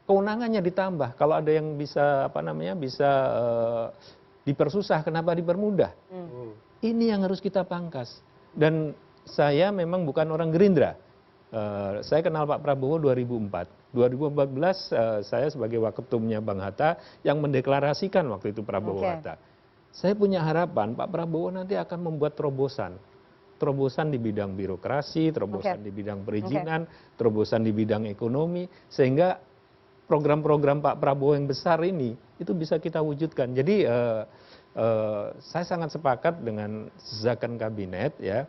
Kewenangannya ditambah. Kalau ada yang bisa dipersusah, kenapa dipermudah? Ini yang harus kita pangkas. Dan saya memang bukan orang Gerindra. Saya kenal Pak Prabowo 2004. 2014 saya sebagai waketumnya Bang Hatta yang mendeklarasikan waktu itu Prabowo Hatta. Saya punya harapan Pak Prabowo nanti akan membuat terobosan. Terobosan di bidang birokrasi, terobosan di bidang perizinan, terobosan di bidang ekonomi. Sehingga program-program Pak Prabowo yang besar ini itu bisa kita wujudkan. Jadi saya sangat sepakat dengan zakan kabinet ya.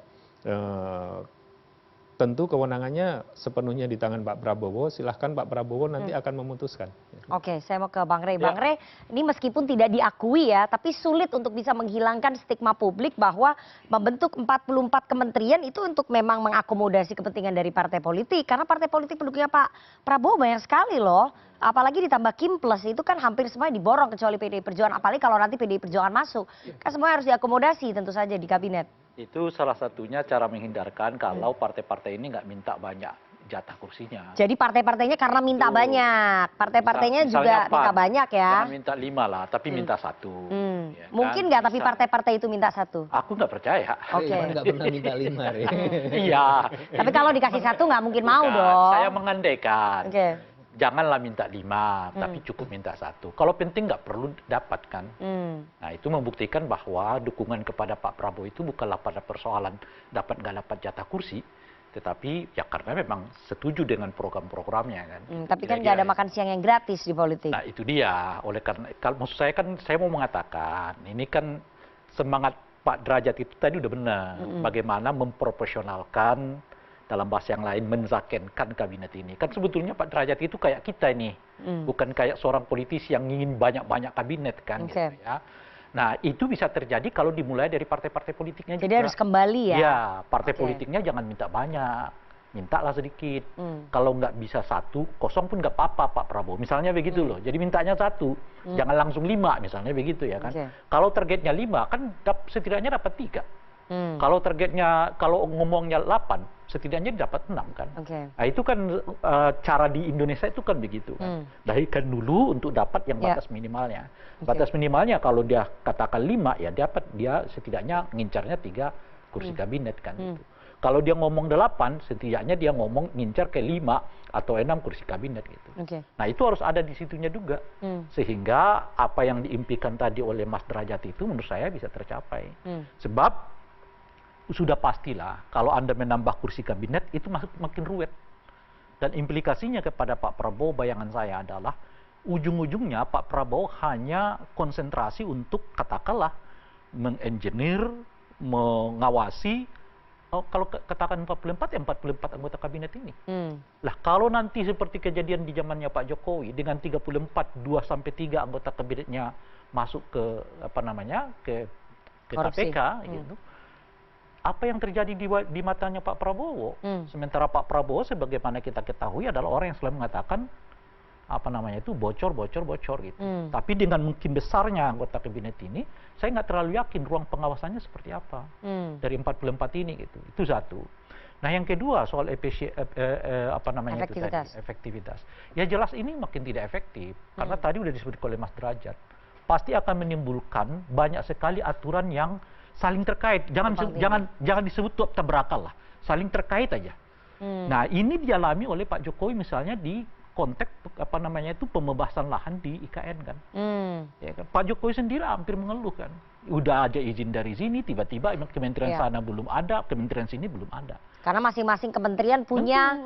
Tentu kewenangannya sepenuhnya di tangan Pak Prabowo. Silahkan Pak Prabowo nanti akan memutuskan. Oke, saya mau ke Bang Rey. Bang Rey, ini meskipun tidak diakui ya, tapi sulit untuk bisa menghilangkan stigma publik bahwa membentuk 44 kementerian itu untuk memang mengakomodasi kepentingan dari partai politik. Karena partai politik pendukungnya Pak Prabowo banyak sekali loh. Apalagi ditambah Kim Plus, itu kan hampir semuanya diborong kecuali PDI Perjuangan. Apalagi kalau nanti PDI Perjuangan masuk, kan semuanya harus diakomodasi tentu saja di kabinet. Itu salah satunya cara menghindarkan kalau partai-partai ini nggak minta banyak jatah kursinya. Jadi partai-partainya karena minta banyak, partai-partainya juga minta banyak ya. Jangan minta 5 lah, tapi minta 1. Ya, mungkin nggak tapi partai-partai itu minta 1? Aku nggak percaya. Oke. Nggak pernah minta 5, Rey. Iya. Tapi kalau dikasih 1 nggak mungkin mau dong. Saya mengandaikan. Oke. Janganlah minta 5, tapi cukup minta 1. Kalau penting nggak perlu dapat kan. Nah itu membuktikan bahwa dukungan kepada Pak Prabowo itu bukanlah pada persoalan dapat nggak dapat jatah kursi, tetapi ya karena memang setuju dengan program-programnya kan. Tapi kan nggak ada makan siang yang gratis di politik. Nah itu dia. Oleh karena kalau maksud saya kan saya mau mengatakan ini kan semangat Pak Derajat itu tadi udah benar. Bagaimana memproporsionalkan, dalam bahasa yang lain menzakenkan kabinet ini. Kan sebetulnya Pak Derajat itu kayak kita ini, bukan kayak seorang politisi yang ingin banyak-banyak kabinet kan. Gitu ya. Nah itu bisa terjadi kalau dimulai dari partai-partai politiknya. Jadi harus kembali ya? Iya, partai politiknya jangan minta banyak, mintalah sedikit. Kalau nggak bisa 1, 0 pun nggak apa-apa Pak Prabowo. Misalnya begitu loh, jadi mintanya 1, jangan langsung 5 misalnya begitu ya kan. Kalau targetnya 5 kan setidaknya dapat 3. Kalau targetnya, kalau ngomongnya 8, setidaknya dapat 6 kan. Nah itu kan cara di Indonesia itu kan begitu kan. Dahirkan dulu untuk dapat yang batas minimalnya. Batas minimalnya kalau dia katakan 5 ya dapat dia setidaknya ngincarnya 3 kursi kabinet kan. Gitu. Kalau dia ngomong 8, setidaknya dia ngomong ngincar ke 5 atau 6 kursi kabinet gitu. Nah itu harus ada di situnya juga. Sehingga apa yang diimpikan tadi oleh Mas Derajat itu menurut saya bisa tercapai. Sebab sudah pastilah kalau Anda menambah kursi kabinet itu makin ruwet. Dan implikasinya kepada Pak Prabowo bayangan saya adalah ujung-ujungnya Pak Prabowo hanya konsentrasi untuk katakanlah mengengineer, mengawasi, kalau katakan 44 ya 44 anggota kabinet ini. Lah kalau nanti seperti kejadian di zamannya Pak Jokowi dengan 34, 2-3 anggota kabinetnya masuk ke ke KPK gitu. Apa yang terjadi di matanya Pak Prabowo? Sementara Pak Prabowo sebagaimana kita ketahui adalah orang yang selalu mengatakan bocor gitu. Tapi dengan mungkin besarnya anggota kabinet ini, saya nggak terlalu yakin ruang pengawasannya seperti apa dari 44 ini gitu. Itu satu. Nah yang kedua soal efektivitas. Ya jelas ini makin tidak efektif karena tadi udah disebut oleh Mas Derajat. Pasti akan menimbulkan banyak sekali aturan yang saling terkait, jangan disebut tabrakan lah, saling terkait aja. Nah ini dialami oleh Pak Jokowi misalnya di konteks pembebasan lahan di IKN kan. Ya kan? Pak Jokowi sendiri hampir mengeluh kan, udah ada izin dari sini, tiba-tiba kementerian sana belum ada, kementerian sini belum ada. Karena masing-masing kementerian punya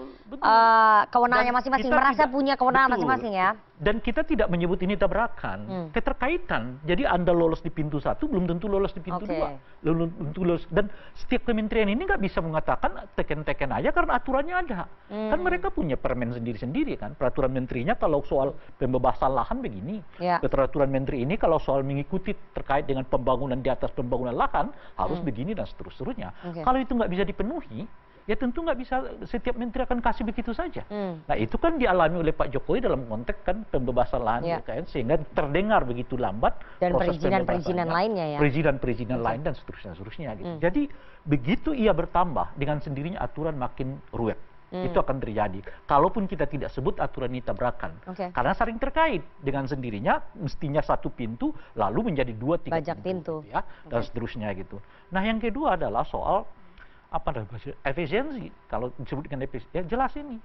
kewenangannya masing-masing, merasa punya kewenangan masing-masing ya. Dan kita tidak menyebut ini tabrakan, keterkaitan. Jadi Anda lolos di pintu 1 belum tentu lolos di pintu 2. Lolos. Dan setiap kementerian ini nggak bisa mengatakan teken-teken aja karena aturannya ada. Kan mereka punya permen sendiri-sendiri kan. Peraturan menterinya kalau soal pembebasan lahan begini. Peraturan menteri ini kalau soal mengikuti terkait dengan pembangunan di atas pembangunan lahan harus begini dan seterusnya. Kalau itu nggak bisa dipenuhi, ya tentu nggak bisa setiap menteri akan kasih begitu saja. Nah itu kan dialami oleh Pak Jokowi dalam konteks kan pembebasan lahan IKN sehingga terdengar begitu lambat dan perizinan-perizinan lainnya ya. Perizinan-perizinan lain dan seterusnya gitu. Jadi begitu ia bertambah dengan sendirinya aturan makin ruwet. Itu akan terjadi. Kalaupun kita tidak sebut aturan ini tabrakan. Karena saling terkait dengan sendirinya mestinya 1 pintu lalu menjadi 2-3 pintu. Ya, dan seterusnya gitu. Nah yang kedua adalah soal efisiensi. Kalau disebutkan efisiensi, ya jelas ini.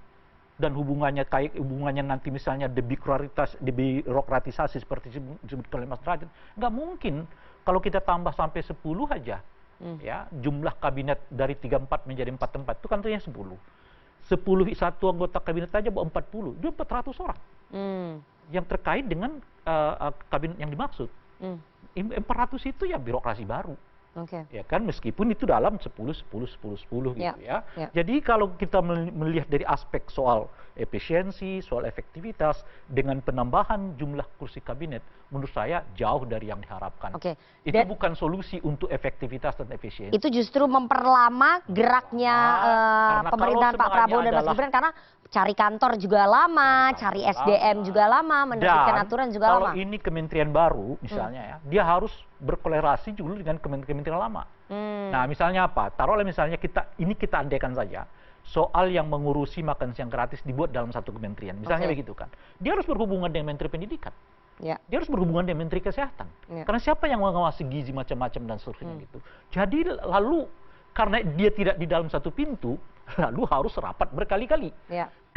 Dan hubungannya nanti misalnya debirokratisasi seperti disebut oleh Mas Derajat, nggak mungkin kalau kita tambah sampai 10 aja, ya jumlah kabinet dari 34 menjadi 44 itu kan ternyata 10 satu anggota kabinet aja 40, itu 400 orang yang terkait dengan kabinet yang dimaksud. 400 itu ya birokrasi baru. Ya kan, meskipun itu dalam 10-10-10-10 gitu ya. Jadi kalau kita melihat dari aspek soal efisiensi, soal efektivitas dengan penambahan jumlah kursi kabinet, menurut saya jauh dari yang diharapkan. Itu bukan solusi untuk efektivitas dan efisiensi. Itu justru memperlama geraknya pemerintahan Pak Prabowo dan Mas Gibran, karena cari kantor juga lama, cari SDM juga lama, menerbitkan aturan juga lama. Kalau ini kementerian baru misalnya ya, dia harus berkolerasi juga dengan kementerian lama. Nah, misalnya apa? Taruhlah misalnya kita andaikan saja soal yang mengurusi makan siang gratis dibuat dalam satu kementerian. Misalnya begitu kan. Dia harus berhubungan dengan Menteri Pendidikan. Dia harus berhubungan dengan Menteri Kesehatan. Karena siapa yang mengawasi gizi macam-macam dan seterusnya gitu. Jadi lalu karena dia tidak di dalam satu pintu, lalu harus rapat berkali-kali.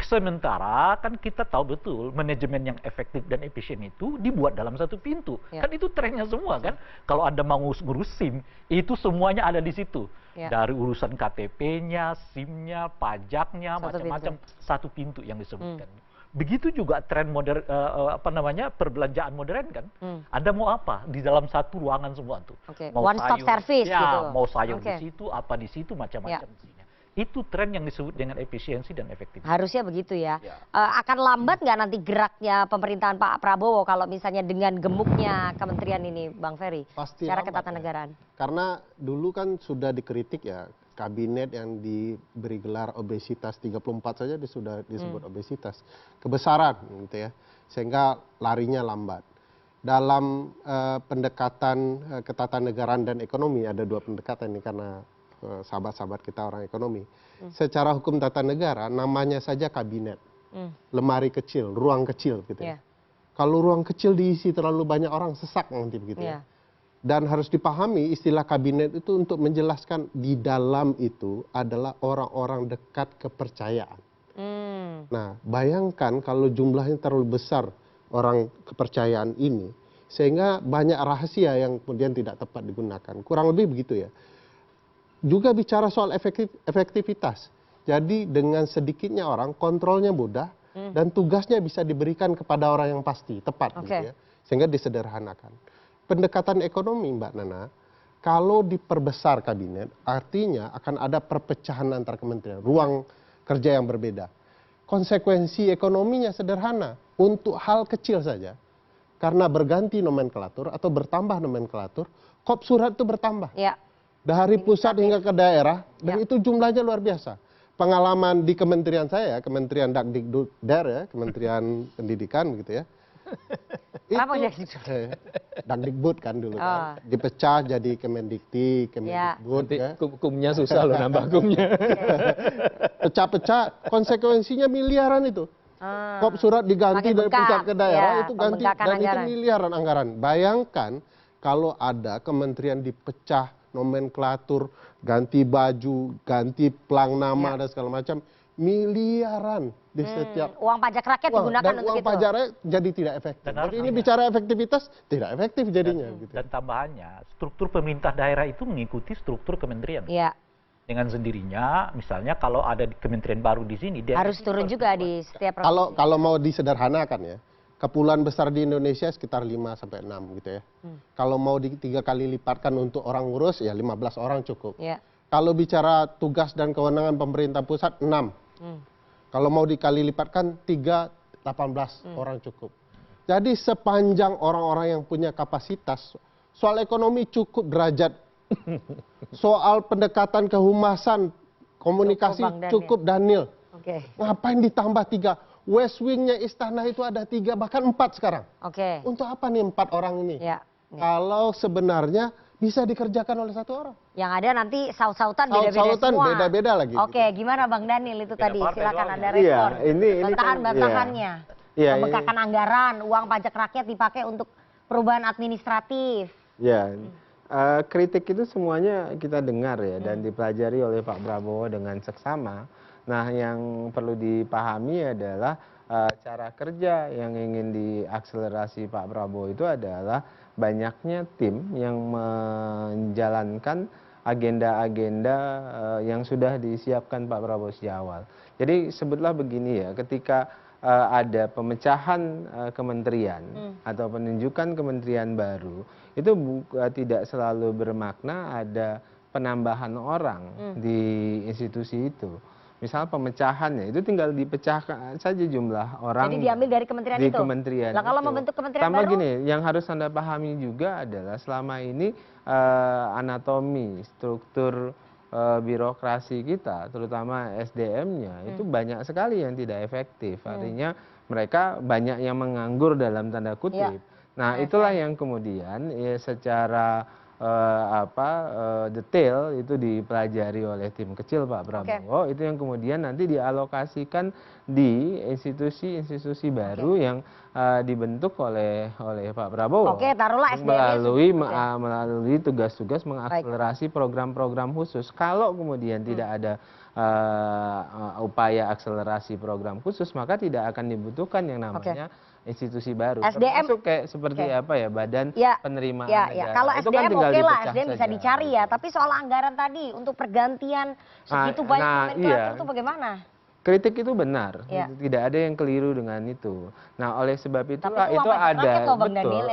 Sementara kan kita tahu betul manajemen yang efektif dan efisien itu dibuat dalam satu pintu. Kan itu trennya semua kan. Kalau Anda mau ngurus SIM, itu semuanya ada di situ. Dari urusan KTP-nya, SIM-nya, pajaknya, macam-macam, satu pintu yang disebutkan. Begitu juga tren perbelanjaan modern kan. Anda mau apa? Di dalam satu ruangan semua tuh. Mau one stop service gitu. Mau sayur di situ, apa di situ, macam-macam. Itu tren yang disebut dengan efisiensi dan efektivitas. Harusnya begitu ya. Akan lambat nggak nanti geraknya pemerintahan Pak Prabowo kalau misalnya dengan gemuknya kementerian ini, Bang Ferry? Pasti secara lambat ketatanegaraan. Karena dulu kan sudah dikritik ya, kabinet yang diberi gelar obesitas 34 saja sudah disebut obesitas. Kebesaran gitu ya. Sehingga larinya lambat. Dalam pendekatan ketatanegaraan dan ekonomi, ada dua pendekatan ini karena sahabat-sahabat kita orang ekonomi. Secara hukum tata negara namanya saja kabinet. Lemari kecil, ruang kecil gitu ya. Kalau ruang kecil diisi terlalu banyak orang, sesak nanti begitu ya. Dan harus dipahami istilah kabinet itu untuk menjelaskan di dalam itu adalah orang-orang dekat kepercayaan. Nah, bayangkan kalau jumlahnya terlalu besar orang kepercayaan ini, sehingga banyak rahasia yang kemudian tidak tepat digunakan. Kurang lebih begitu ya. Juga bicara soal efektivitas. Jadi dengan sedikitnya orang, kontrolnya mudah, dan tugasnya bisa diberikan kepada orang yang pasti, tepat gitu ya. Sehingga disederhanakan. Pendekatan ekonomi Mbak Nana, kalau diperbesar kabinet, artinya akan ada perpecahan antar kementerian, ruang kerja yang berbeda. Konsekuensi ekonominya sederhana, untuk hal kecil saja. Karena berganti nomenklatur atau bertambah nomenklatur, kop surat itu bertambah. Dari pusat hingga ke daerah, dan itu jumlahnya luar biasa. Pengalaman di kementerian saya, Kementerian Dakdikbud ya, Kementerian Pendidikan gitu ya. Kenapa Dakdikbud kan dulu kan. Dipecah jadi Kemendikti, Kemendikbud ya. Kumnya susah loh nambah kumnya. Pecah-pecah, konsekuensinya miliaran itu. Kop surat diganti dari pusat ke daerah, itu ganti, dan itu miliaran anggaran. Bayangkan kalau ada kementerian dipecah, nomenklatur, ganti baju, ganti plang nama dan segala macam, miliaran di setiap. Uang pajak rakyat digunakan untuk uang itu. Uang pajak rakyat jadi tidak efektif. Jadi ini bicara efektivitas, tidak efektif jadinya. Dan tambahannya, struktur pemerintah daerah itu mengikuti struktur kementerian. Dengan sendirinya, misalnya kalau ada kementerian baru di sini, dia harus turun juga di setiap provinsi. Kalau mau disederhanakan ya, kepulauan besar di Indonesia sekitar 5-6 gitu ya. Kalau mau 3 kali lipatkan untuk orang ngurus, ya 15 orang cukup. Kalau bicara tugas dan kewenangan pemerintah pusat, 6. Kalau mau dikali lipatkan, 18 orang cukup. Jadi sepanjang orang-orang yang punya kapasitas, soal ekonomi cukup derajat. Soal pendekatan kehumasan, komunikasi cukup Daniel. Ngapain ditambah 3? West Wing-nya istana itu ada 3 bahkan 4 sekarang. Untuk apa nih 4 orang ini? Kalau sebenarnya bisa dikerjakan oleh 1 orang. Yang ada nanti saut-sautan beda-beda semua. Beda-beda lagi. Gimana Bang Daniel itu tadi? Silakan Anda respon. Bantahan-bantahannya. Pembengkakan anggaran, uang pajak rakyat dipakai untuk perubahan administratif. Kritik itu semuanya kita dengar ya dan dipelajari oleh Pak Prabowo dengan seksama. Nah, yang perlu dipahami adalah cara kerja yang ingin diakselerasi Pak Prabowo itu adalah banyaknya tim yang menjalankan agenda-agenda yang sudah disiapkan Pak Prabowo sejak awal. Jadi sebutlah begini ya, ketika ada pemecahan kementerian atau penunjukan kementerian baru, itu tidak selalu bermakna ada penambahan orang di institusi itu. Misal pemecahannya itu tinggal dipecahkan saja jumlah orang. Jadi diambil dari kementerian di itu. Kementerian Lah kalau itu. membentuk kementerian Tambah baru? gini, yang harus Anda pahami juga adalah selama ini anatomi, struktur birokrasi kita, terutama SDM-nya itu banyak sekali yang tidak efektif. Artinya mereka banyak yang menganggur dalam tanda kutip. Nah, itulah yang kemudian ya, secara detail itu dipelajari oleh tim kecil Pak Prabowo, itu yang kemudian nanti dialokasikan di institusi-institusi baru yang dibentuk oleh Pak Prabowo. Oke, taruhlah SDM melalui tugas-tugas mengakselerasi program-program khusus. Kalau kemudian tidak ada upaya akselerasi program khusus, maka tidak akan dibutuhkan yang namanya institusi baru. SDM termasuk kayak seperti apa ya, badan penerimaan negara. Kalau itu SDM kan tinggal lah, dipecah SDM bisa saja. dicari ya. Tapi soal anggaran tadi untuk pergantian segitu banyak nomenklatur itu bagaimana? Kritik itu benar, tidak ada yang keliru dengan itu. Nah, oleh sebab itulah itu ada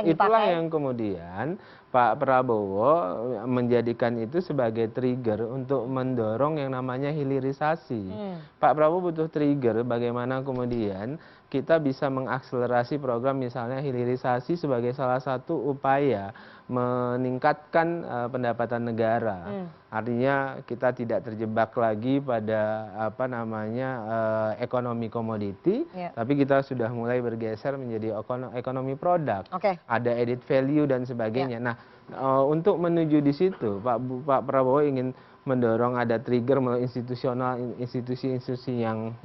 itulah yang kemudian Pak Prabowo menjadikan itu sebagai trigger untuk mendorong yang namanya hilirisasi. Pak Prabowo butuh trigger bagaimana kemudian kita bisa mengakselerasi program misalnya hilirisasi sebagai salah satu upaya meningkatkan pendapatan negara. Artinya kita tidak terjebak lagi pada ekonomi komoditi, tapi kita sudah mulai bergeser menjadi ekonomi produk. Ada added value dan sebagainya. Nah, untuk menuju di situ Pak Prabowo ingin mendorong ada trigger melalui institusi-institusi yang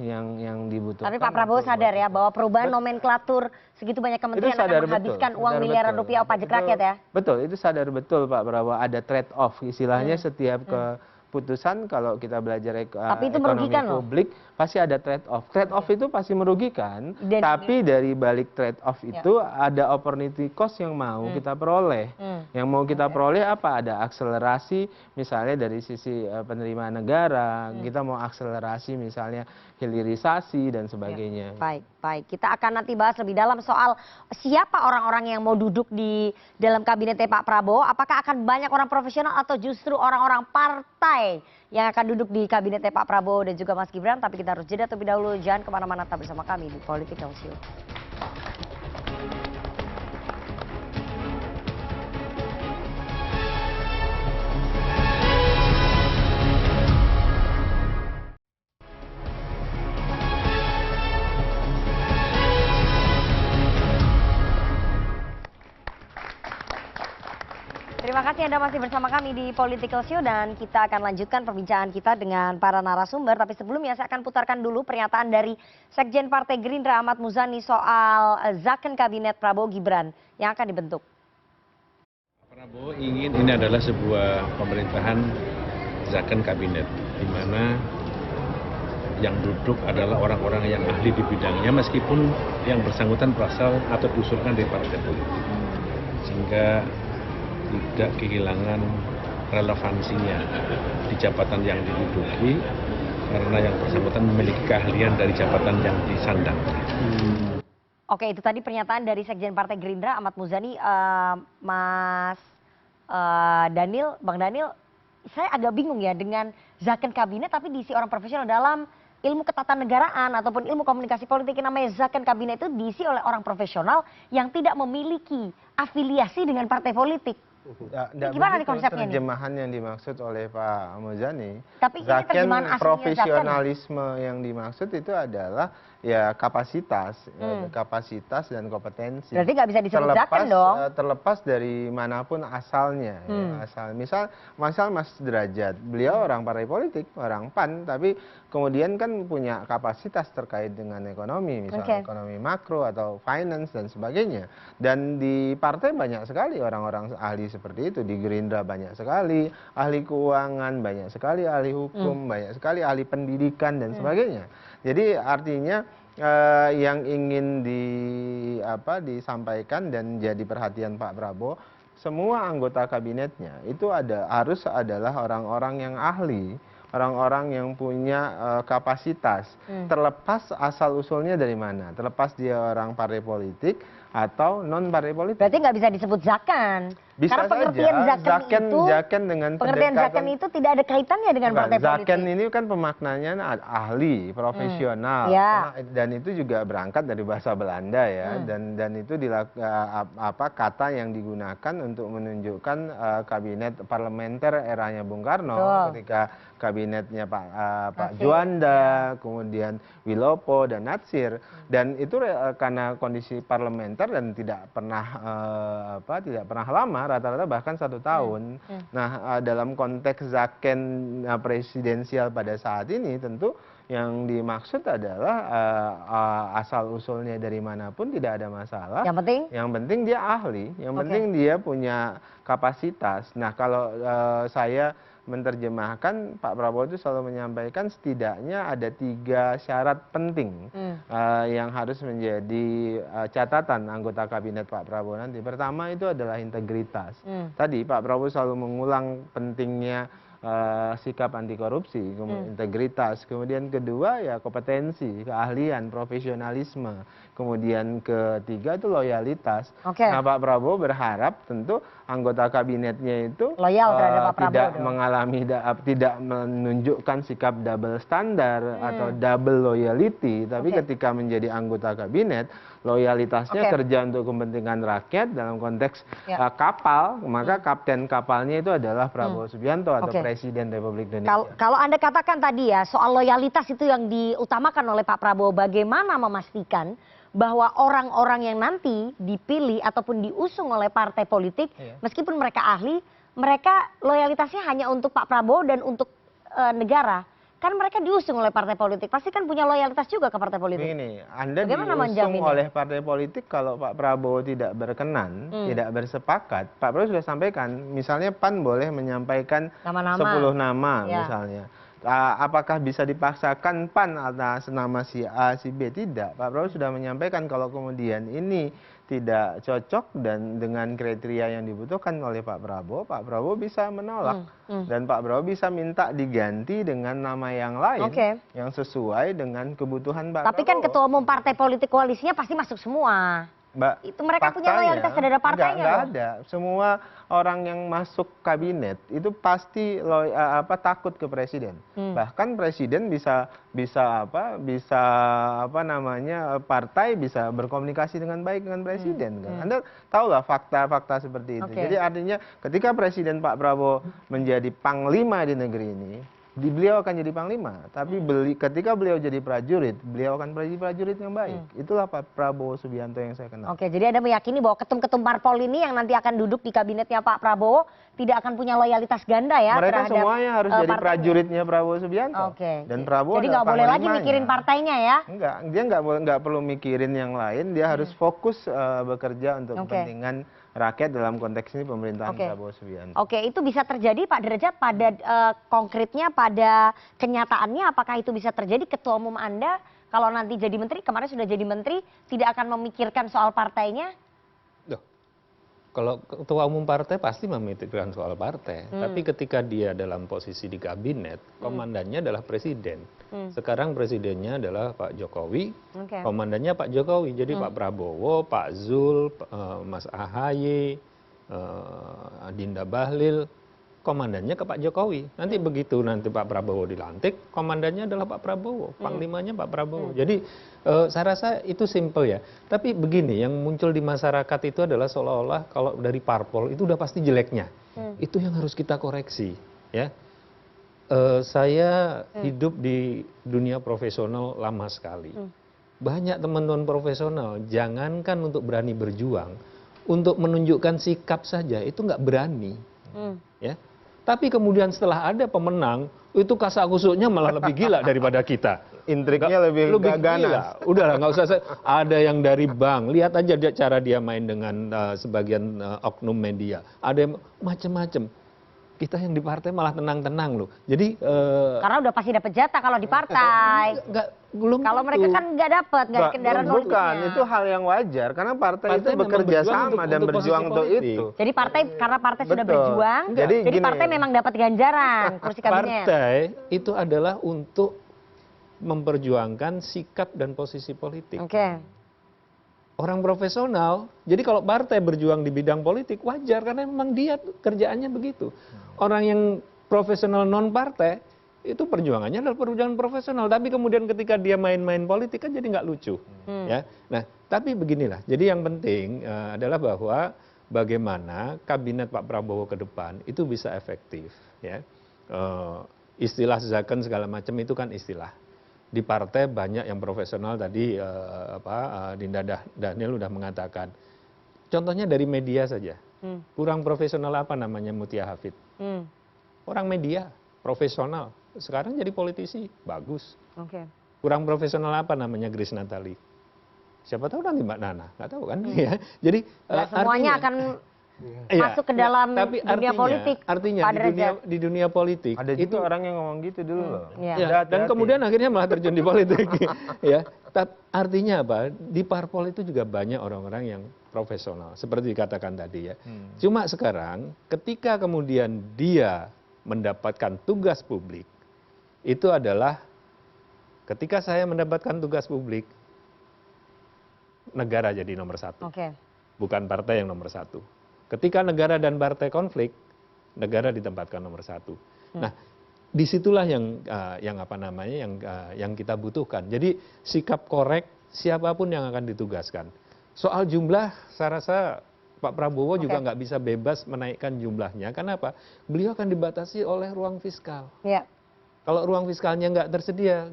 dibutuhkan. Tapi Pak Prabowo sadar ya bahwa perubahan nomenklatur segitu banyak kementerian akan menghabiskan uang miliaran rupiah pajak rakyat ya. Betul, itu sadar betul Pak Prabowo, ada trade off istilahnya setiap keputusan kalau kita belajar ekonomi publik pasti ada trade off. Trade off itu pasti merugikan, tapi dari balik trade off itu ada opportunity cost yang mau kita peroleh. Yang mau kita peroleh apa? Ada akselerasi misalnya dari sisi penerimaan negara, kita mau akselerasi misalnya hilirisasi dan sebagainya. Baik. Kita akan nanti bahas lebih dalam soal siapa orang-orang yang mau duduk di dalam kabinetnya Pak Prabowo. Apakah akan banyak orang profesional atau justru orang-orang partai yang akan duduk di kabinetnya Pak Prabowo dan juga Mas Gibran. Tapi kita harus jeda terlebih dahulu. Jangan kemana-mana, tetap bersama kami di Political Show. Terima kasih Anda masih bersama kami di Political Show dan kita akan lanjutkan perbincangan kita dengan para narasumber. Tapi sebelumnya saya akan putarkan dulu pernyataan dari Sekjen Partai Gerindra Ahmad Muzani soal zakon kabinet Prabowo Gibran yang akan dibentuk. Prabowo ingin ini adalah sebuah pemerintahan zakon kabinet di mana yang duduk adalah orang-orang yang ahli di bidangnya meskipun yang bersangkutan berasal atau diusulkan dari partai politik. Sehingga tidak kehilangan relevansinya di jabatan yang diduduki karena yang bersangkutan memiliki keahlian dari jabatan yang disandang. Oke, itu tadi pernyataan dari Sekjen Partai Gerindra Ahmad Muzani. Mas Bang Daniel, saya agak bingung ya dengan zakon kabinet tapi diisi orang profesional dalam ilmu ketatanegaraan ataupun ilmu komunikasi politik yang namanya zakon kabinet itu diisi oleh orang profesional yang tidak memiliki afiliasi dengan partai politik. Gimana nih konsepnya terjemahan yang dimaksud oleh Pak Muzani. Tapi zakon profesionalisme yang dimaksud itu adalah ya kapasitas dan kompetensi. Berarti nggak bisa disebut zakon dong. Terlepas dari manapun asalnya. Misal Mas Derajat, beliau orang partai politik, orang PAN, tapi kemudian kan punya kapasitas terkait dengan ekonomi, misalnya ekonomi makro atau finance dan sebagainya. Dan di partai banyak sekali orang-orang ahli seperti itu, di Gerindra banyak sekali ahli keuangan, banyak sekali ahli hukum, banyak sekali ahli pendidikan dan sebagainya. Jadi artinya yang ingin disampaikan dan jadi perhatian Pak Prabowo, semua anggota kabinetnya itu harus adalah orang-orang yang ahli, orang-orang yang punya kapasitas, terlepas asal-usulnya dari mana, terlepas dia orang partai politik atau non partai politik. Berarti nggak bisa disebut zakan. Bisa karena pengertian saja, zaken dengan pengertian zaken itu tidak ada kaitannya dengan partai politik. Zaken ini kan pemaknanya ahli, profesional, dan itu juga berangkat dari bahasa Belanda ya, dan itu kata yang digunakan untuk menunjukkan kabinet parlementer eranya Bung Karno, ketika kabinetnya Pak Juanda, kemudian Wilopo dan Natsir, dan itu karena kondisi parlementer dan tidak pernah lama, rata-rata bahkan 1 tahun. Nah, dalam konteks zaken presidensial pada saat ini tentu yang dimaksud adalah asal usulnya dari manapun tidak ada masalah. Yang penting dia ahli, yang penting dia punya kapasitas. Nah, kalau saya menerjemahkan, Pak Prabowo itu selalu menyampaikan setidaknya ada 3 syarat penting yang harus menjadi catatan anggota kabinet Pak Prabowo nanti. Pertama itu adalah integritas. Tadi Pak Prabowo selalu mengulang pentingnya sikap anti korupsi, integritas. Kemudian kedua ya kompetensi, keahlian, profesionalisme. Kemudian ketiga itu loyalitas. Nah, Pak Prabowo berharap tentu anggota kabinetnya itu loyal terhadap Pak Prabowo, tidak menunjukkan sikap double standar atau double loyalty, tapi ketika menjadi anggota kabinet loyalitasnya kerja untuk kepentingan rakyat dalam konteks kapal, maka kapten kapalnya itu adalah Prabowo Subianto atau Presiden Republik Indonesia. Kalau Anda katakan tadi ya soal loyalitas itu yang diutamakan oleh Pak Prabowo, bagaimana memastikan bahwa orang-orang yang nanti dipilih ataupun diusung oleh partai politik, meskipun mereka ahli, mereka loyalitasnya hanya untuk Pak Prabowo dan untuk negara. Kan mereka diusung oleh partai politik, pasti kan punya loyalitas juga ke partai politik. Begini, Anda diusung oleh partai politik kalau Pak Prabowo tidak berkenan, tidak bersepakat, Pak Prabowo sudah sampaikan, misalnya PAN boleh menyampaikan 10 nama misalnya. Apakah bisa dipaksakan PAN atas nama si A, si B? Tidak. Pak Prabowo sudah menyampaikan kalau kemudian ini tidak cocok dan dengan kriteria yang dibutuhkan oleh Pak Prabowo bisa menolak. Dan Pak Prabowo bisa minta diganti dengan nama yang lain yang sesuai dengan kebutuhan Pak Prabowo. Tapi kan ketua umum partai politik koalisinya pasti masuk semua. Itu mereka punya loyalitas terhadap partainya. Enggak ada. Semua orang yang masuk kabinet itu pasti takut ke presiden. Bahkan presiden bisa partai bisa berkomunikasi dengan baik dengan presiden. Anda tahulah fakta-fakta seperti itu. Jadi artinya ketika Presiden Pak Prabowo menjadi panglima di negeri ini, beliau akan jadi panglima, tapi ketika beliau jadi prajurit, beliau akan menjadi prajurit yang baik. Itulah Pak Prabowo Subianto yang saya kenal. Oke, jadi Anda meyakini bahwa ketum-ketum parpol ini yang nanti akan duduk di kabinetnya Pak Prabowo tidak akan punya loyalitas ganda ya? Mereka semuanya harus jadi prajuritnya Prabowo Subianto. Dan Prabowo jadi nggak boleh lagi mikirin partainya ya? Enggak, dia nggak perlu mikirin yang lain, dia harus fokus bekerja untuk kepentingan rakyat dalam konteks ini pemerintahan Prabowo Subianto. Oke, itu bisa terjadi Pak Derajat pada konkretnya, pada kenyataannya apakah itu bisa terjadi? Ketua umum Anda kalau nanti jadi menteri, kemarin sudah jadi menteri, tidak akan memikirkan soal partainya? Kalau ketua umum partai pasti memikirkan soal partai, tapi ketika dia dalam posisi di kabinet, komandannya adalah presiden. Sekarang presidennya adalah Pak Jokowi, komandannya Pak Jokowi. Jadi Pak Prabowo, Pak Zul, Mas Ahaye, Adinda Bahlil, komandannya ke Pak Jokowi. Nanti begitu nanti Pak Prabowo dilantik, komandannya adalah Pak Prabowo, panglimanya Pak Prabowo. Jadi saya rasa itu simple ya. Tapi begini, yang muncul di masyarakat itu adalah seolah-olah kalau dari parpol itu udah pasti jeleknya. Itu yang harus kita koreksi, ya. Saya hidup di dunia profesional lama sekali. Banyak teman-teman profesional, jangankan untuk berani berjuang, untuk menunjukkan sikap saja itu nggak berani, ya. Tapi kemudian setelah ada pemenang, itu kasak-kusuknya malah lebih gila daripada kita. Intriknya lebih ganas. Udahlah, nggak usah. Ada yang dari bank, lihat aja cara dia main dengan sebagian oknum media. Ada yang macam-macam. kita yang di partai malah tenang-tenang loh. Jadi karena udah pasti dapat jatah kalau di partai. Belum kalau tentu. mereka kan nggak dapat, nggak kendaraan politiknya. Bukan, itu hal yang wajar karena partai itu bekerja sama dan berjuang untuk itu. Jadi partai karena partai sudah berjuang, jadi partai memang dapat ganjaran kursi kabinet. Partai itu adalah untuk memperjuangkan sikap dan posisi politik. Orang profesional, jadi kalau partai berjuang di bidang politik wajar karena memang dia kerjaannya begitu. Orang yang profesional non partai itu perjuangannya adalah perjuangan profesional, tapi kemudian ketika dia main-main politik kan jadi nggak lucu, ya. Nah, tapi beginilah. Jadi yang penting adalah bahwa bagaimana kabinet Pak Prabowo ke depan itu bisa efektif, ya. Istilah zakon segala macam itu kan istilah. Di partai banyak yang profesional tadi Dinda Daniel udah mengatakan. Contohnya dari media saja. Kurang profesional apa namanya Mutia Hafid? Orang media profesional. Sekarang jadi politisi, bagus. Kurang profesional apa namanya Grace Natali? Siapa tahu nanti Mbak Nana, nggak tahu kan? Ya. Jadi semuanya akan masuk ke dalam dunia politik. Artinya di dunia politik ada itu orang yang ngomong gitu dulu loh. Dan kemudian akhirnya malah terjun di politik. Ya, artinya apa? Di parpol itu juga banyak orang-orang yang profesional, seperti dikatakan tadi ya. Cuma sekarang, ketika kemudian dia mendapatkan tugas publik, itu adalah ketika saya mendapatkan tugas publik, negara jadi nomor satu, bukan partai yang nomor satu. Ketika negara dan partai konflik, negara ditempatkan nomor satu. Nah, disitulah yang kita butuhkan. Jadi sikap korek siapapun yang akan ditugaskan. Soal jumlah, saya rasa Pak Prabowo juga nggak bisa bebas menaikkan jumlahnya. Kenapa? Beliau akan dibatasi oleh ruang fiskal. Kalau ruang fiskalnya nggak tersedia,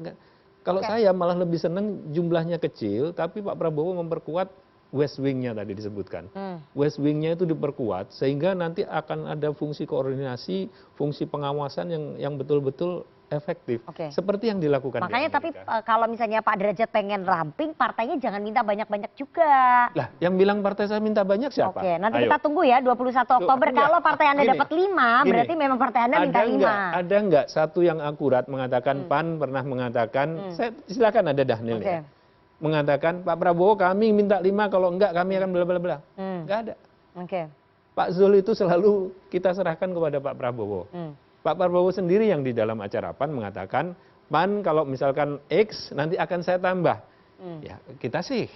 kalau saya malah lebih senang jumlahnya kecil, tapi Pak Prabowo memperkuat West Wing-nya tadi disebutkan. West Wing-nya itu diperkuat sehingga nanti akan ada fungsi koordinasi, fungsi pengawasan yang betul-betul efektif. Seperti yang dilakukan. Makanya tapi kalau misalnya Pak Derajat pengen ramping, partainya jangan minta banyak-banyak juga. Lah, yang bilang partai saya minta banyak siapa? Nanti kita tunggu ya 21 Oktober. Kalau partai Anda dapat 5, berarti memang partai Anda minta 5. Ada nggak satu yang akurat mengatakan PAN pernah mengatakan, silakan ada Daniel ya. Mengatakan Pak Prabowo kami minta 5, kalau enggak kami akan bla bla bla. Enggak ada. Pak Zul itu selalu kita serahkan kepada Pak Prabowo. Pak Prabowo sendiri yang di dalam acara PAN mengatakan, PAN kalau misalkan X nanti akan saya tambah. Ya kita sih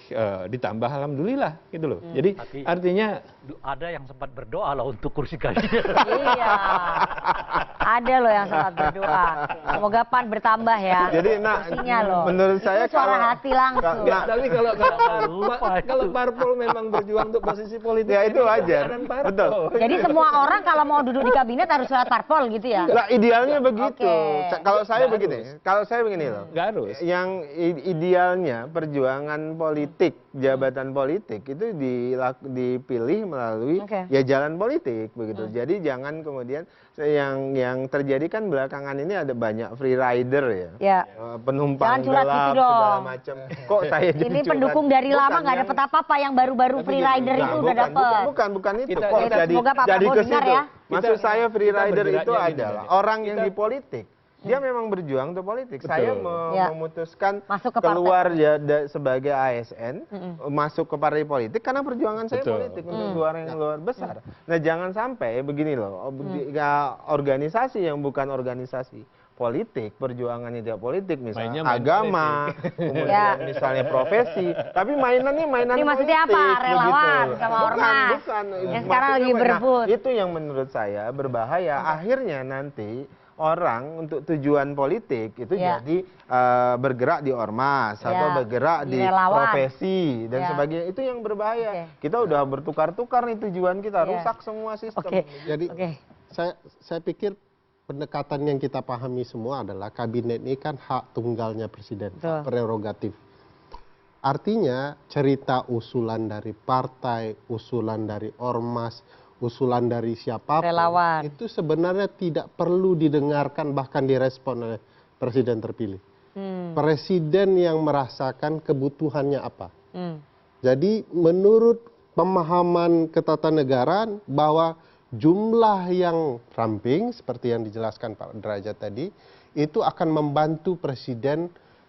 ditambah alhamdulillah gitu loh. Jadi tapi artinya ada yang sempat berdoa lah untuk kursi kabinet. Iya. Ada loh yang sempat berdoa. Semoga PAN bertambah ya. Jadi menurut saya itu suara hati langsung. Tapi kalau parpol memang berjuang untuk posisi politik ya itu wajar. Betul. Jadi semua orang kalau mau duduk di kabinet harus lewat parpol gitu ya. Lah idealnya begitu. Kalau saya begini, loh. Nggak harus. Yang idealnya perjuangan politik, jabatan politik itu dipilih melalui ya jalan politik begitu. Jadi jangan kemudian yang terjadi kan belakangan ini ada banyak free rider ya. Penumpang gelap segala macam. Kok saya jadi ini pendukung dari lama nggak dapat apa-apa, yang baru-baru free rider itu udah dapat. Bukan itu. Kok jadi ke situ. Maksud saya free rider itu adalah orang yang di politik. Dia memang berjuang untuk politik. Saya memutuskan keluar sebagai ASN, masuk ke partai politik karena perjuangan saya politik untuk suara yang luar besar. Nah jangan sampai begini loh, organisasi yang bukan organisasi politik, perjuangannya tidak politik, misalnya agama, kemudian misalnya profesi, tapi mainannya ini maksudnya politik. Apa? Relawan sama ormas. Bukan. Yang sekarang lagi berebut. Itu yang menurut saya berbahaya. Akhirnya nanti orang untuk tujuan politik itu jadi bergerak di ormas atau bergerak di profesi dan sebagainya. Itu yang berbahaya. Kita udah bertukar-tukar nih tujuan kita, rusak semua sistem. Jadi saya pikir pendekatan yang kita pahami semua adalah kabinet ini kan hak tunggalnya presiden, prerogatif. Artinya cerita usulan dari partai, usulan dari ormas, usulan dari siapapun relawan, itu sebenarnya tidak perlu didengarkan bahkan direspon oleh presiden terpilih. Presiden yang merasakan kebutuhannya apa. Jadi menurut pemahaman ketatanegaraan bahwa jumlah yang ramping seperti yang dijelaskan Pak Derajat tadi itu akan membantu Presiden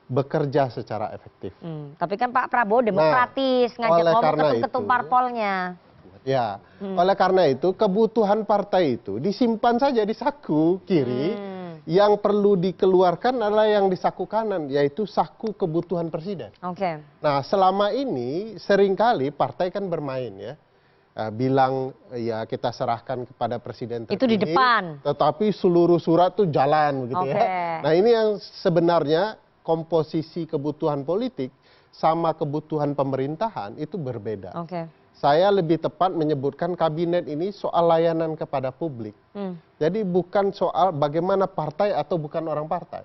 bekerja secara efektif. Tapi kan Pak Prabowo demokratis, ngajak ngomong ketum-ketum parpolnya. Ya, oleh karena itu kebutuhan partai itu disimpan saja di saku kiri. Yang perlu dikeluarkan adalah yang di saku kanan, yaitu saku kebutuhan Presiden. Nah, selama ini seringkali partai kan bermain ya. Bilang ya kita serahkan kepada Presiden terpilih. Itu di depan. Tetapi seluruh surat tuh jalan begitu ya. Nah, ini yang sebenarnya komposisi kebutuhan politik sama kebutuhan pemerintahan itu berbeda. Saya lebih tepat menyebutkan kabinet ini soal layanan kepada publik. Jadi bukan soal bagaimana partai atau bukan orang partai.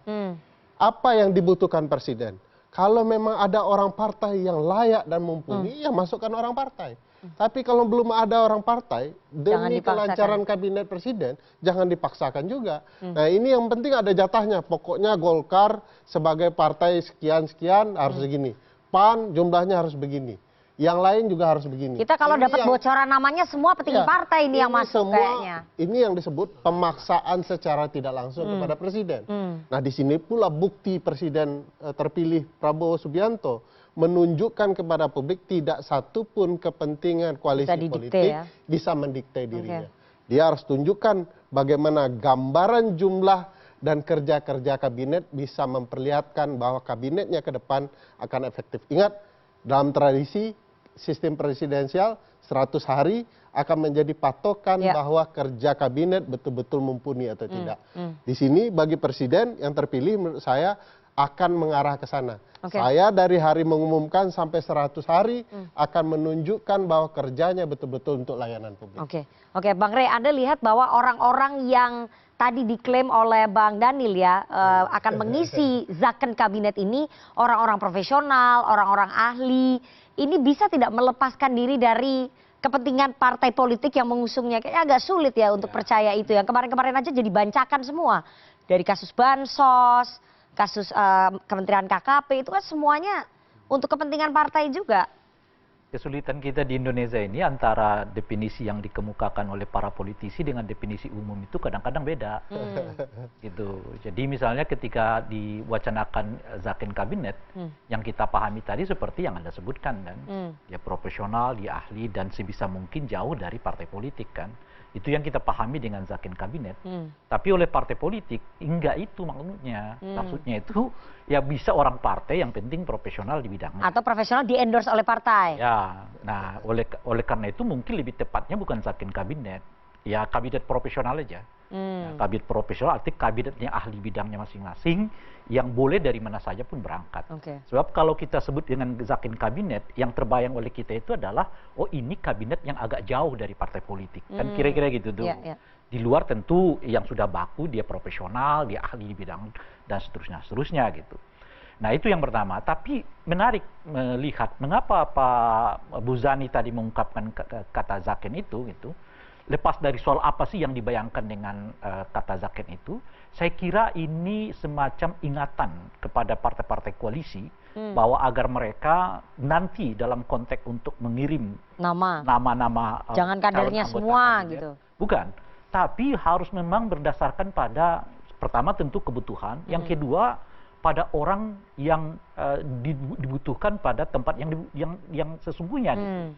Apa yang dibutuhkan Presiden? Kalau memang ada orang partai yang layak dan mumpuni, ya masukkan orang partai. Tapi kalau belum ada orang partai, demi kelancaran kabinet Presiden, jangan dipaksakan juga. Nah, ini yang penting ada jatahnya. Pokoknya Golkar sebagai partai sekian-sekian harus begini. PAN jumlahnya harus begini. Yang lain juga harus begini. Kita kalau dapat bocoran namanya semua petinggi partai ini yang masuk kayaknya. Ini yang disebut pemaksaan secara tidak langsung kepada Presiden. Nah, di sini pula bukti Presiden terpilih Prabowo Subianto menunjukkan kepada publik tidak satu pun kepentingan koalisi politik bisa mendikte dirinya. Dia harus tunjukkan bagaimana gambaran jumlah dan kerja-kerja kabinet bisa memperlihatkan bahwa kabinetnya ke depan akan efektif. Ingat, dalam tradisi sistem presidensial 100 hari akan menjadi patokan bahwa kerja kabinet betul-betul mumpuni atau tidak. Di sini bagi Presiden yang terpilih menurut saya akan mengarah ke sana. Saya dari hari mengumumkan sampai 100 hari akan menunjukkan bahwa kerjanya betul-betul untuk layanan publik. Oke, Bang Rey, Anda lihat bahwa orang-orang yang tadi diklaim oleh Bang Daniel ya akan mengisi zakon kabinet ini orang-orang profesional, orang-orang ahli. Ini bisa tidak melepaskan diri dari kepentingan partai politik yang mengusungnya? Kayaknya agak sulit ya untuk percaya itu. Yang kemarin-kemarin aja jadi bancakan semua. Dari kasus Bansos, kasus Kementerian KKP, itu kan semuanya untuk kepentingan partai juga. Kesulitan kita di Indonesia ini antara definisi yang dikemukakan oleh para politisi dengan definisi umum itu kadang-kadang beda. Gitu. Jadi misalnya ketika diwacanakan zakon kabinet, yang kita pahami tadi seperti yang Anda sebutkan kan, dia profesional, dia ahli dan sebisa mungkin jauh dari partai politik kan. Itu yang kita pahami dengan zakon kabinet. Tapi oleh partai politik, enggak itu maksudnya. Maksudnya itu ya bisa orang partai yang penting profesional di bidangnya. Atau profesional di-endorse oleh partai. Ya, nah oleh karena itu mungkin lebih tepatnya bukan zakon kabinet. Ya kabinet profesional aja. Nah, kabinet profesional artinya kabinetnya ahli bidangnya masing-masing yang boleh dari mana saja pun berangkat. Sebab kalau kita sebut dengan zakon kabinet, yang terbayang oleh kita itu adalah oh ini kabinet yang agak jauh dari partai politik. Kan kira-kira gitu tuh. Di luar tentu yang sudah baku dia profesional, dia ahli di bidang dan seterusnya gitu. Nah itu yang pertama. Tapi menarik melihat mengapa Pak Buzani tadi mengungkapkan kata zakon itu gitu. Lepas dari soal apa sih yang dibayangkan dengan kata zakon itu, saya kira ini semacam ingatan kepada partai-partai koalisi bahwa agar mereka nanti dalam konteks untuk mengirim nama-nama jangan kadernya semua kabinet, gitu. Bukan, tapi harus memang berdasarkan pada pertama tentu kebutuhan, yang kedua pada orang yang dibutuhkan pada tempat yang sesungguhnya gitu.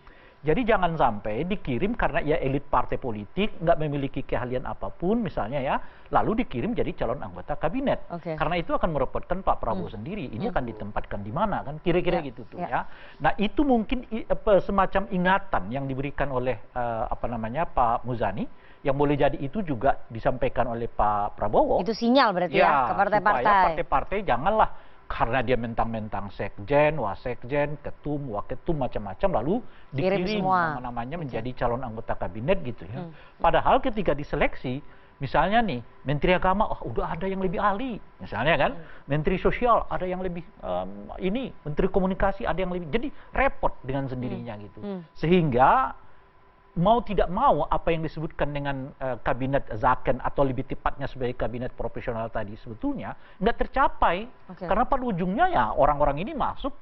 Jadi jangan sampai dikirim karena ya elit partai politik nggak memiliki keahlian apapun misalnya ya, lalu dikirim jadi calon anggota kabinet. Karena itu akan merepotkan Pak Prabowo sendiri. Ini akan ditempatkan di mana kan kira-kira gitu tuh ya. Nah itu mungkin semacam ingatan yang diberikan oleh Pak Muzani yang boleh jadi itu juga disampaikan oleh Pak Prabowo. Itu sinyal berarti ya ke partai-partai. Supaya partai-partai janganlah karena dia mentang-mentang sekjen, wasekjen, ketum, waketum macam-macam lalu dikirim nama-namanya menjadi calon anggota kabinet gitu ya. Padahal ketika diseleksi misalnya nih Menteri Agama udah ada yang lebih ahli misalnya kan, Menteri Sosial ada yang lebih Menteri Komunikasi ada yang lebih, jadi repot dengan sendirinya gitu. Sehingga mau tidak mau apa yang disebutkan dengan kabinet zakon atau lebih tepatnya sebagai kabinet profesional tadi sebetulnya nggak tercapai karena pada ujungnya ya orang-orang ini masuk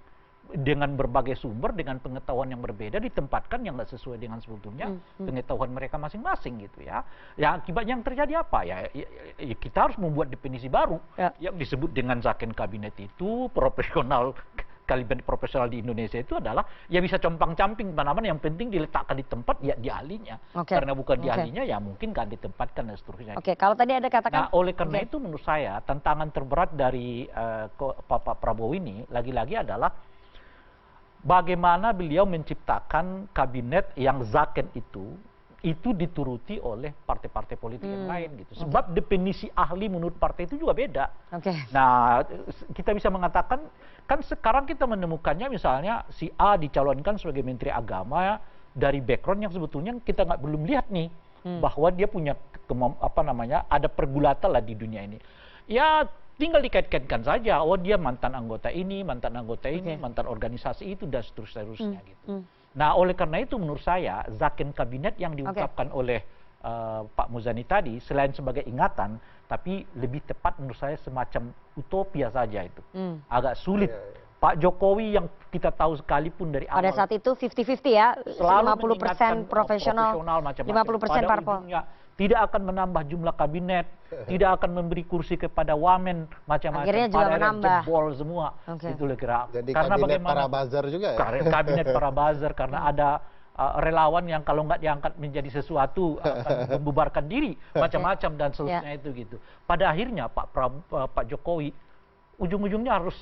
dengan berbagai sumber, dengan pengetahuan yang berbeda ditempatkan yang nggak sesuai dengan sebetulnya pengetahuan mereka masing-masing gitu ya. Ya akibatnya yang terjadi apa ya? Kita harus membuat definisi baru yang disebut dengan Zakon Kabinet itu profesional. Kabinet profesional di Indonesia itu adalah ya bisa compang-camping mana-mana, yang penting diletakkan di tempat ya di ahlinya. Karena bukan di ahlinya ya mungkin kan ditempatkan dan seterusnya. Kalau tadi ada katakan. Nah oleh karena itu menurut saya tantangan terberat dari Pak Prabowo ini lagi-lagi adalah bagaimana beliau menciptakan kabinet yang Zakon itu dituruti oleh partai-partai politik yang lain gitu. Sebab definisi ahli menurut partai itu juga beda. Nah, kita bisa mengatakan kan sekarang kita menemukannya misalnya si A dicalonkan sebagai Menteri Agama dari background yang sebetulnya kita belum lihat nih bahwa dia punya ada pergulatan lah di dunia ini. Ya tinggal dikait-kaitkan saja, oh dia mantan anggota ini, mantan organisasi itu dan seterusnya gitu. Nah, oleh karena itu menurut saya Zakon Kabinet yang diungkapkan oleh Pak Muzani tadi selain sebagai ingatan, tapi lebih tepat menurut saya semacam utopia saja itu. Agak sulit. Pak Jokowi yang kita tahu sekalipun dari awal. Pada saat itu 50-50 ya, selalu 50% profesional, 50% parpol. Tidak akan menambah jumlah kabinet, tidak akan memberi kursi kepada wamen macam-macam. Akhirnya juga menambah. Jebol semua. Itu kira. Jadi karena kabinet bagaimana? para buzzer juga ya? Kabinet para buzzer karena ada relawan yang kalau nggak diangkat menjadi sesuatu akan membubarkan diri macam-macam dan seterusnya itu gitu. Pada akhirnya Pak Jokowi ujung-ujungnya harus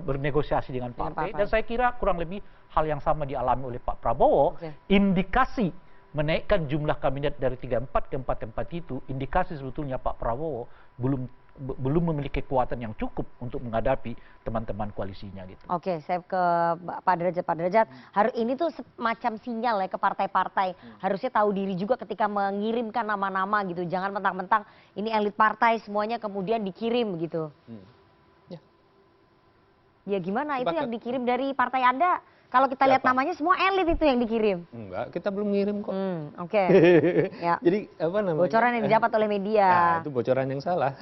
bernegosiasi dengan partai dan saya kira kurang lebih hal yang sama dialami oleh Pak Prabowo. Indikasi menaikkan jumlah kabinet dari 34 ke 44 itu indikasi sebetulnya Pak Prabowo belum memiliki kekuatan yang cukup untuk menghadapi teman-teman koalisinya gitu. Saya ke Pak Derajat. Pak Derajat, ini tuh semacam sinyal ya ke partai-partai. Harusnya tahu diri juga ketika mengirimkan nama-nama gitu. Jangan mentang-mentang ini elit partai semuanya kemudian dikirim gitu. Ya gimana itu yang dikirim dari partai Anda? Kalau kita lihat namanya semua elit itu yang dikirim. Enggak, kita belum ngirim kok. Jadi apa namanya? Bocoran yang didapat oleh media. Nah, itu bocoran yang salah.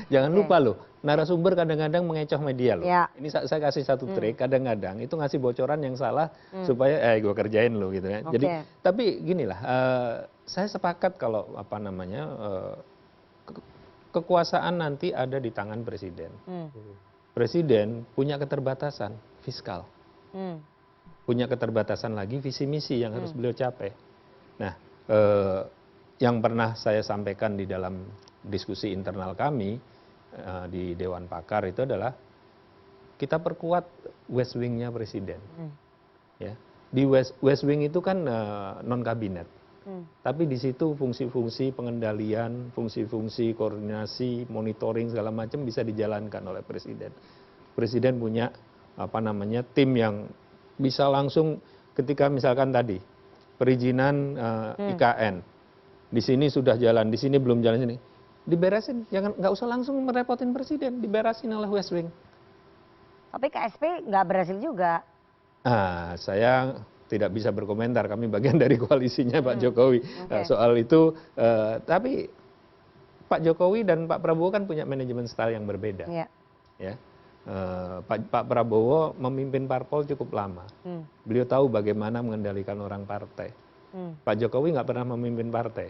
Jangan lupa loh, narasumber kadang-kadang mengecoh media loh. Ini saya kasih satu trik, kadang-kadang itu ngasih bocoran yang salah supaya gue kerjain lo gitu kan. Jadi tapi ginilah, saya sepakat kalau apa namanya kekuasaan nanti ada di tangan presiden. Presiden punya keterbatasan fiskal. Punya keterbatasan lagi visi misi yang harus beliau capai. Nah, yang pernah saya sampaikan di dalam diskusi internal kami di Dewan Pakar itu adalah kita perkuat West Wing-nya presiden. Ya, di West Wing itu kan non kabinet, tapi di situ fungsi-fungsi pengendalian, fungsi-fungsi koordinasi, monitoring segala macam bisa dijalankan oleh presiden. Presiden punya apa namanya tim yang bisa langsung ketika misalkan tadi perizinan IKN di sini sudah jalan, di sini belum jalan, sini diberesin, jangan nggak usah langsung merepotin presiden, diberesin oleh West Wing. Tapi KSP nggak berhasil juga. Saya tidak bisa berkomentar, kami bagian dari koalisinya Pak Jokowi soal itu. Tapi Pak Jokowi dan Pak Prabowo kan punya manajemen style yang berbeda. Ya. Pak Prabowo memimpin parpol cukup lama. Beliau tahu bagaimana mengendalikan orang partai. Pak Jokowi nggak pernah memimpin partai,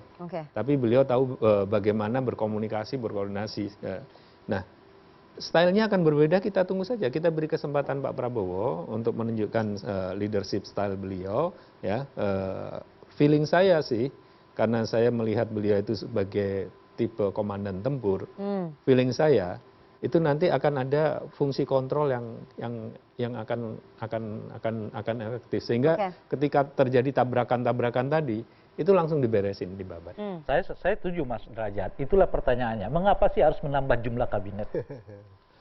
tapi beliau tahu bagaimana berkomunikasi, berkoordinasi. Nah, stylenya akan berbeda, kita tunggu saja. Kita beri kesempatan Pak Prabowo untuk menunjukkan leadership style beliau. Ya, feeling saya sih, karena saya melihat beliau itu sebagai tipe komandan tempur, feeling saya itu nanti akan ada fungsi kontrol yang akan efektif sehingga ketika terjadi tabrakan tadi itu langsung diberesin, dibabat. Saya setuju Mas Derajat. Itulah pertanyaannya. Mengapa sih harus menambah jumlah kabinet?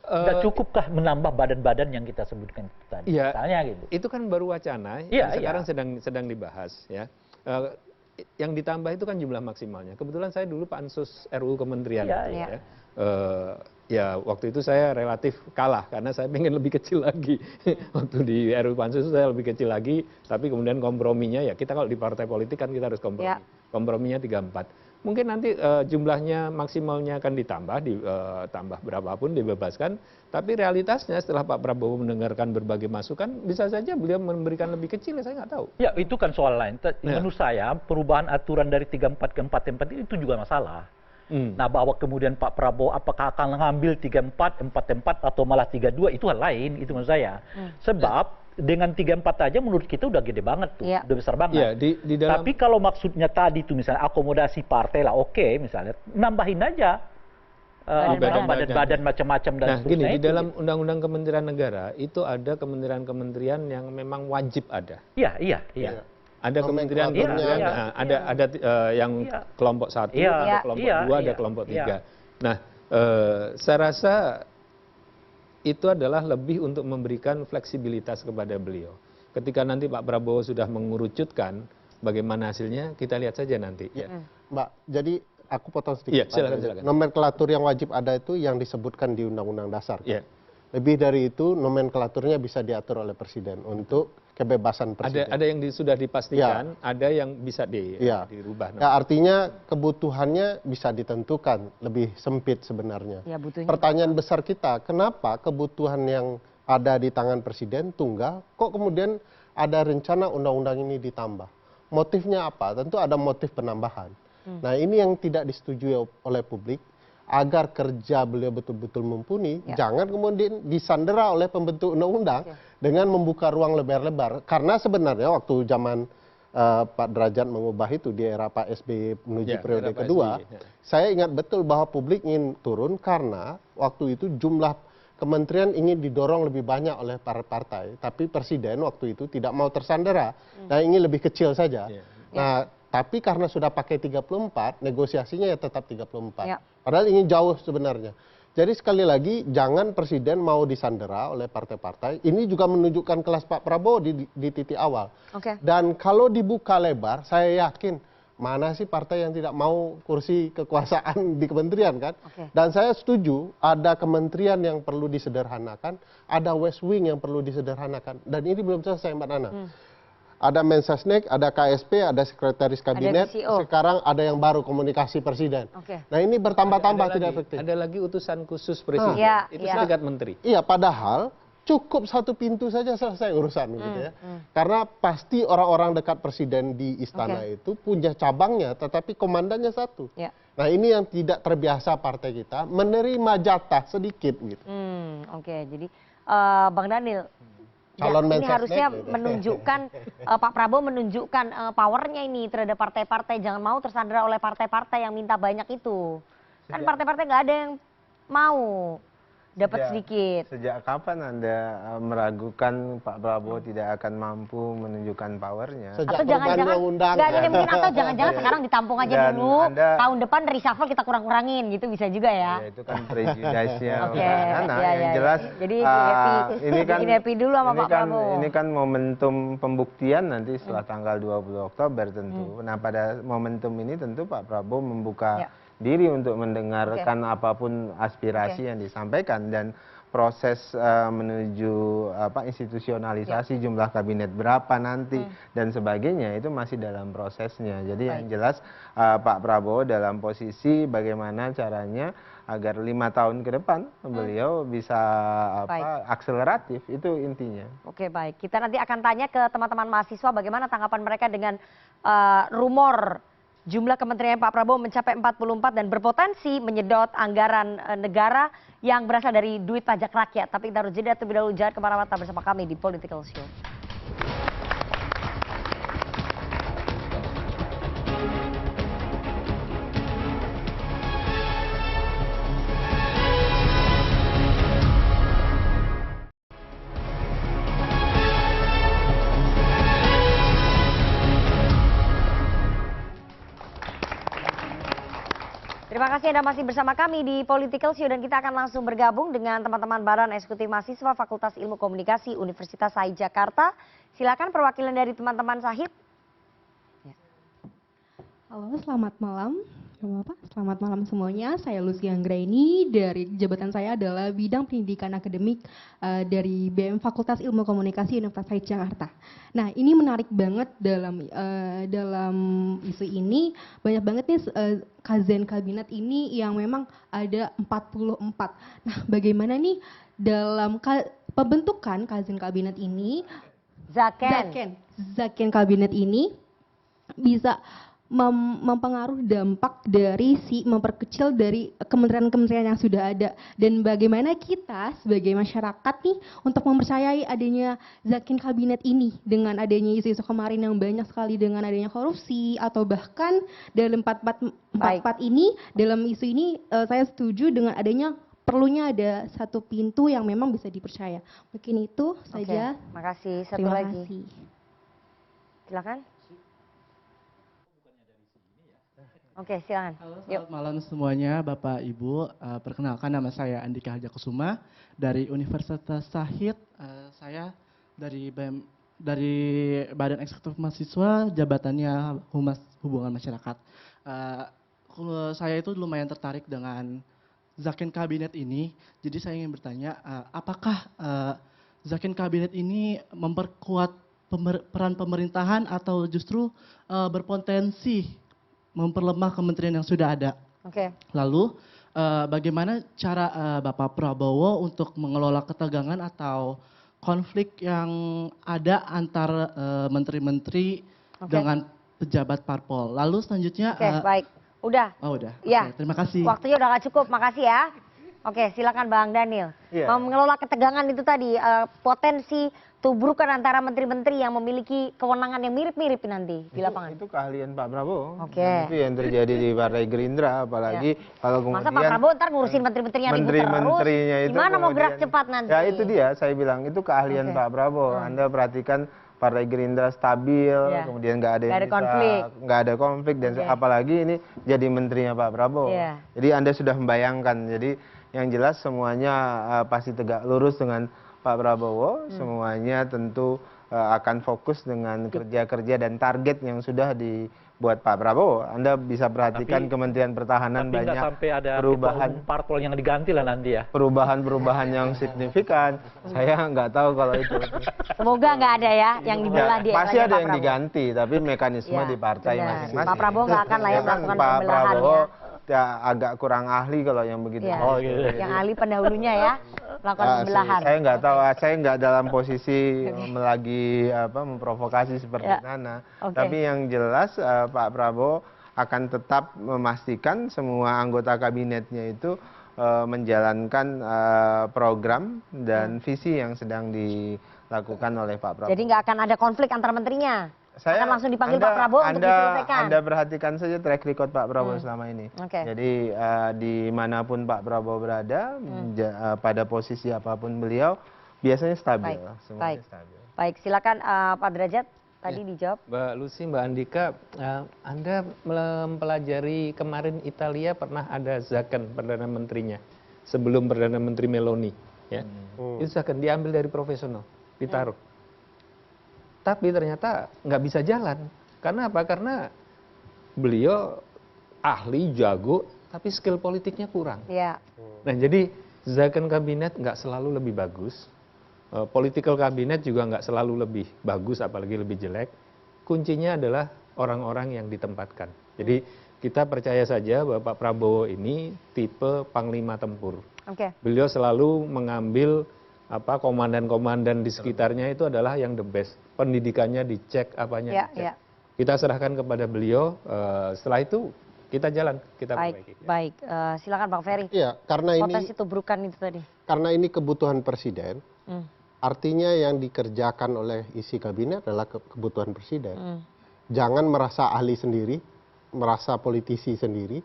Tidak cukupkah menambah badan-badan yang kita sebutkan tadi? Misalnya gitu. Itu kan baru wacana. Sekarang sedang dibahas ya. Yang ditambah itu kan jumlah maksimalnya. Kebetulan saya dulu Pansus RUU Kementerian. Ya waktu itu saya relatif kalah karena saya pengen lebih kecil lagi. Waktu di RUU Pansus saya lebih kecil lagi, tapi kemudian komprominya ya kita kalau di partai politik kan kita harus kompromi. Ya. Komprominya 34. Mungkin nanti jumlahnya maksimalnya akan ditambah berapapun dibebaskan, tapi realitasnya setelah Pak Prabowo mendengarkan berbagai masukan bisa saja beliau memberikan lebih kecil, saya nggak tahu. Ya itu kan soal lain. Menurut saya perubahan aturan dari 34 ke 44 itu juga masalah. Nah bahwa kemudian Pak Prabowo apakah akan mengambil 34, 44 atau malah 32 itu hal lain, itu menurut saya. Sebab dengan 34 aja menurut kita udah gede banget tuh, udah besar banget. Ya, di dalam... Tapi kalau maksudnya tadi tuh misalnya akomodasi partai lah oke misalnya, nambahin aja badan-badan macam-macam dan seterusnya. Gini, di dalam Undang-Undang Kementerian Negara itu ada kementerian-kementerian yang memang wajib ada. Iya. Ada kementerian ada yang kelompok 1, ada kelompok 2, ada kelompok 3. Nah, saya rasa itu adalah lebih untuk memberikan fleksibilitas kepada beliau. Ketika nanti Pak Prabowo sudah mengerucutkan bagaimana hasilnya, kita lihat saja nanti. Mbak, jadi aku potong sedikit. Silakan. Nomenklatur yang wajib ada itu yang disebutkan di Undang-Undang Dasar. Lebih dari itu, nomenklaturnya bisa diatur oleh Presiden untuk kebebasan Presiden. Ada yang sudah dipastikan, ada yang bisa dirubah. Ya, artinya kebutuhannya bisa ditentukan, lebih sempit sebenarnya. Pertanyaan besar kita, kenapa kebutuhan yang ada di tangan Presiden tunggal, kok kemudian ada rencana undang-undang ini ditambah? Motifnya apa? Tentu ada motif penambahan. Nah ini yang tidak disetujui oleh publik. Agar kerja beliau betul-betul mumpuni, jangan kemudian disandera oleh pembentuk undang-undang dengan membuka ruang lebar-lebar. Karena sebenarnya waktu zaman Pak Derajat mengubah itu di era Pak SBY menuju periode kedua, saya ingat betul bahwa publik ingin turun karena waktu itu jumlah kementerian ingin didorong lebih banyak oleh para partai, tapi Presiden waktu itu tidak mau tersandera, nah ingin lebih kecil saja. Nah, tapi karena sudah pakai 34, negosiasinya ya tetap 34. Padahal ingin jauh sebenarnya. Jadi sekali lagi, jangan Presiden mau disandera oleh partai-partai. Ini juga menunjukkan kelas Pak Prabowo di titik awal. Dan kalau dibuka lebar, saya yakin mana sih partai yang tidak mau kursi kekuasaan di kementerian kan? Dan saya setuju, ada kementerian yang perlu disederhanakan, ada West Wing yang perlu disederhanakan. Dan ini belum selesai Mbak Nana. Ada Mensesnek, ada KSP, ada Sekretaris Kabinet, sekarang ada yang baru komunikasi Presiden. Nah ini bertambah-tambah tidak efektif. Ada lagi utusan khusus Presiden, itu setingkat menteri. Iya, padahal cukup satu pintu saja selesai urusan gitu ya. Karena pasti orang-orang dekat Presiden di istana itu punya cabangnya, tetapi komandannya satu. Nah ini yang tidak terbiasa partai kita, menerima jatah sedikit gitu. Jadi Bang Daniel, ini harusnya menunjukkan Pak Prabowo menunjukkan powernya ini terhadap partai-partai, jangan mau tersandera oleh partai-partai yang minta banyak itu. Kan partai-partai nggak ada yang mau dapat sedikit. Sejak kapan Anda meragukan Pak Prabowo tidak akan mampu menunjukkan powernya? Atau jangan-jangan nggak ada mungkin, atau jangan-jangan sekarang ditampung aja dulu, tahun depan reshuffle kita kurang-kurangin gitu, bisa juga ya. Itu kan prejudice-nya. Yang jelas. Jadi happy dulu sama Pak Prabowo. Ini kan momentum pembuktian nanti setelah tanggal 20 Oktober tentu. Nah pada momentum ini tentu Pak Prabowo membuka diri untuk mendengarkan apapun aspirasi yang disampaikan, dan proses menuju institusionalisasi jumlah kabinet berapa nanti dan sebagainya itu masih dalam prosesnya. Jadi yang jelas Pak Prabowo dalam posisi bagaimana caranya agar 5 tahun ke depan beliau bisa akseleratif, itu intinya. Baik. Kita nanti akan tanya ke teman-teman mahasiswa bagaimana tanggapan mereka dengan rumor jumlah kementerian Pak Prabowo mencapai 44 dan berpotensi menyedot anggaran negara yang berasal dari duit pajak rakyat. Tapi kita harus jeda terlebih dahulu, jangan kemana-mana bersama kami di Political Show. Terima kasih Anda masih bersama kami di Political Show, dan kita akan langsung bergabung dengan teman-teman Badan Eksekutif Mahasiswa Fakultas Ilmu Komunikasi Universitas Syahid Jakarta. Silakan perwakilan dari teman-teman Syahid. Halo, selamat malam. Selamat malam semuanya. Saya Lucy Anggraini, dari jabatan saya adalah bidang pendidikan akademik dari BM Fakultas Ilmu Komunikasi Universitas Jakarta. Nah, ini menarik banget dalam isu ini, banyak banget nih kajian kabinet ini yang memang ada 44. Nah, bagaimana nih dalam pembentukan kajian kabinet ini, Zaken kabinet ini bisa mempengaruhi dampak dari memperkecil dari kementerian-kementerian yang sudah ada, dan bagaimana kita sebagai masyarakat nih untuk mempercayai adanya Zaken kabinet ini dengan adanya isu-isu kemarin yang banyak sekali dengan adanya korupsi, atau bahkan dalam 44 ini, dalam isu ini saya setuju dengan adanya perlunya ada satu pintu yang memang bisa dipercaya. Mungkin itu saja. Makasih. Satu Terima lagi. kasih. Silakan. Oke, silakan. Halo, selamat malam semuanya, Bapak Ibu. Perkenalkan, nama saya Andika Hajakusuma dari Universitas Syahid. Saya dari Badan Eksekutif Mahasiswa, jabatannya Humas Hubungan Masyarakat. Saya itu lumayan tertarik dengan Zaken kabinet ini. Jadi saya ingin bertanya, apakah Zaken kabinet ini memperkuat peran pemerintahan atau justru berpotensi memperlemah kementerian yang sudah ada? Lalu bagaimana cara Bapak Prabowo untuk mengelola ketegangan atau konflik yang ada antar menteri-menteri dengan pejabat parpol? Lalu selanjutnya Baik. Udah? Oh, udah. Ya. Terima kasih. Waktunya udah gak cukup, makasih ya. Oke, silakan Bang Daniel. Mengelola ketegangan itu tadi, potensi tubrukan antara menteri-menteri yang memiliki kewenangan yang mirip-mirip nanti di lapangan. Itu keahlian Pak Prabowo. Oke. Itu yang terjadi di Partai Gerindra, apalagi kalau kemudian Masa Pak Prabowo ntar ngurusin menteri-menterinya ribut terus? Menteri-menterinya itu gimana mau gerak cepat nanti? Ya itu dia, saya bilang itu keahlian Pak Prabowo. Anda perhatikan Partai Gerindra stabil, kemudian nggak ada konflik dan apalagi ini jadi menterinya Pak Prabowo. Jadi Anda sudah membayangkan. Jadi yang jelas semuanya pasti tegak lurus dengan Pak Prabowo, semuanya tentu akan fokus dengan kerja-kerja dan target yang sudah dibuat Pak Prabowo. Anda bisa perhatikan Kementerian Pertahanan banyak sampai ada perubahan parpol yang diganti lah nanti ya. Perubahan-perubahan yang signifikan. Saya nggak tahu kalau itu. Semoga nggak ada ya yang dibelah di pasti ada yang diganti, tapi mekanisme di partai masing-masing. Pak Prabowo nggak akan lah ya melakukan pembelahan ya. Agak kurang ahli kalau yang begitu. Gitu. Yang ahli pendahulunya ya melakukan pembelahan. Saya nggak tahu, saya nggak dalam posisi lagi memprovokasi seperti Nana. Tapi yang jelas Pak Prabowo akan tetap memastikan semua anggota kabinetnya itu menjalankan program dan visi yang sedang dilakukan oleh Pak Prabowo. Jadi nggak akan ada konflik antar menterinya? Akan langsung dipanggil Pak Prabowo untuk diselesaikan? Anda perhatikan saja track record Pak Prabowo selama ini. Jadi dimanapun Pak Prabowo berada, pada posisi apapun beliau, biasanya stabil. Baik, silakan Pak Derajat, tadi dijawab. Mbak Lucy, Mbak Andika, Anda mempelajari kemarin Italia pernah ada Zaken Perdana Menterinya, sebelum Perdana Menteri Meloni. Ya. Itu Zaken diambil dari profesional, ditaruh. Tapi ternyata nggak bisa jalan. Karena apa? Karena beliau ahli, jago, tapi skill politiknya kurang. Nah, jadi Zaken kabinet nggak selalu lebih bagus. Political kabinet juga nggak selalu lebih bagus, apalagi lebih jelek. Kuncinya adalah orang-orang yang ditempatkan. Jadi kita percaya saja bahwa Pak Prabowo ini tipe panglima tempur. Beliau selalu mengambil komandan-komandan di sekitarnya itu adalah yang the best. Pendidikannya dicek, apanya dicek. Kita serahkan kepada beliau, setelah itu kita jalan, kita perbaiki. Baik, silakan Bang Ferry. Iya, karena potensi tubrukan itu tadi. Karena ini kebutuhan presiden, artinya yang dikerjakan oleh isi kabinet adalah kebutuhan presiden. Jangan merasa ahli sendiri, merasa politisi sendiri,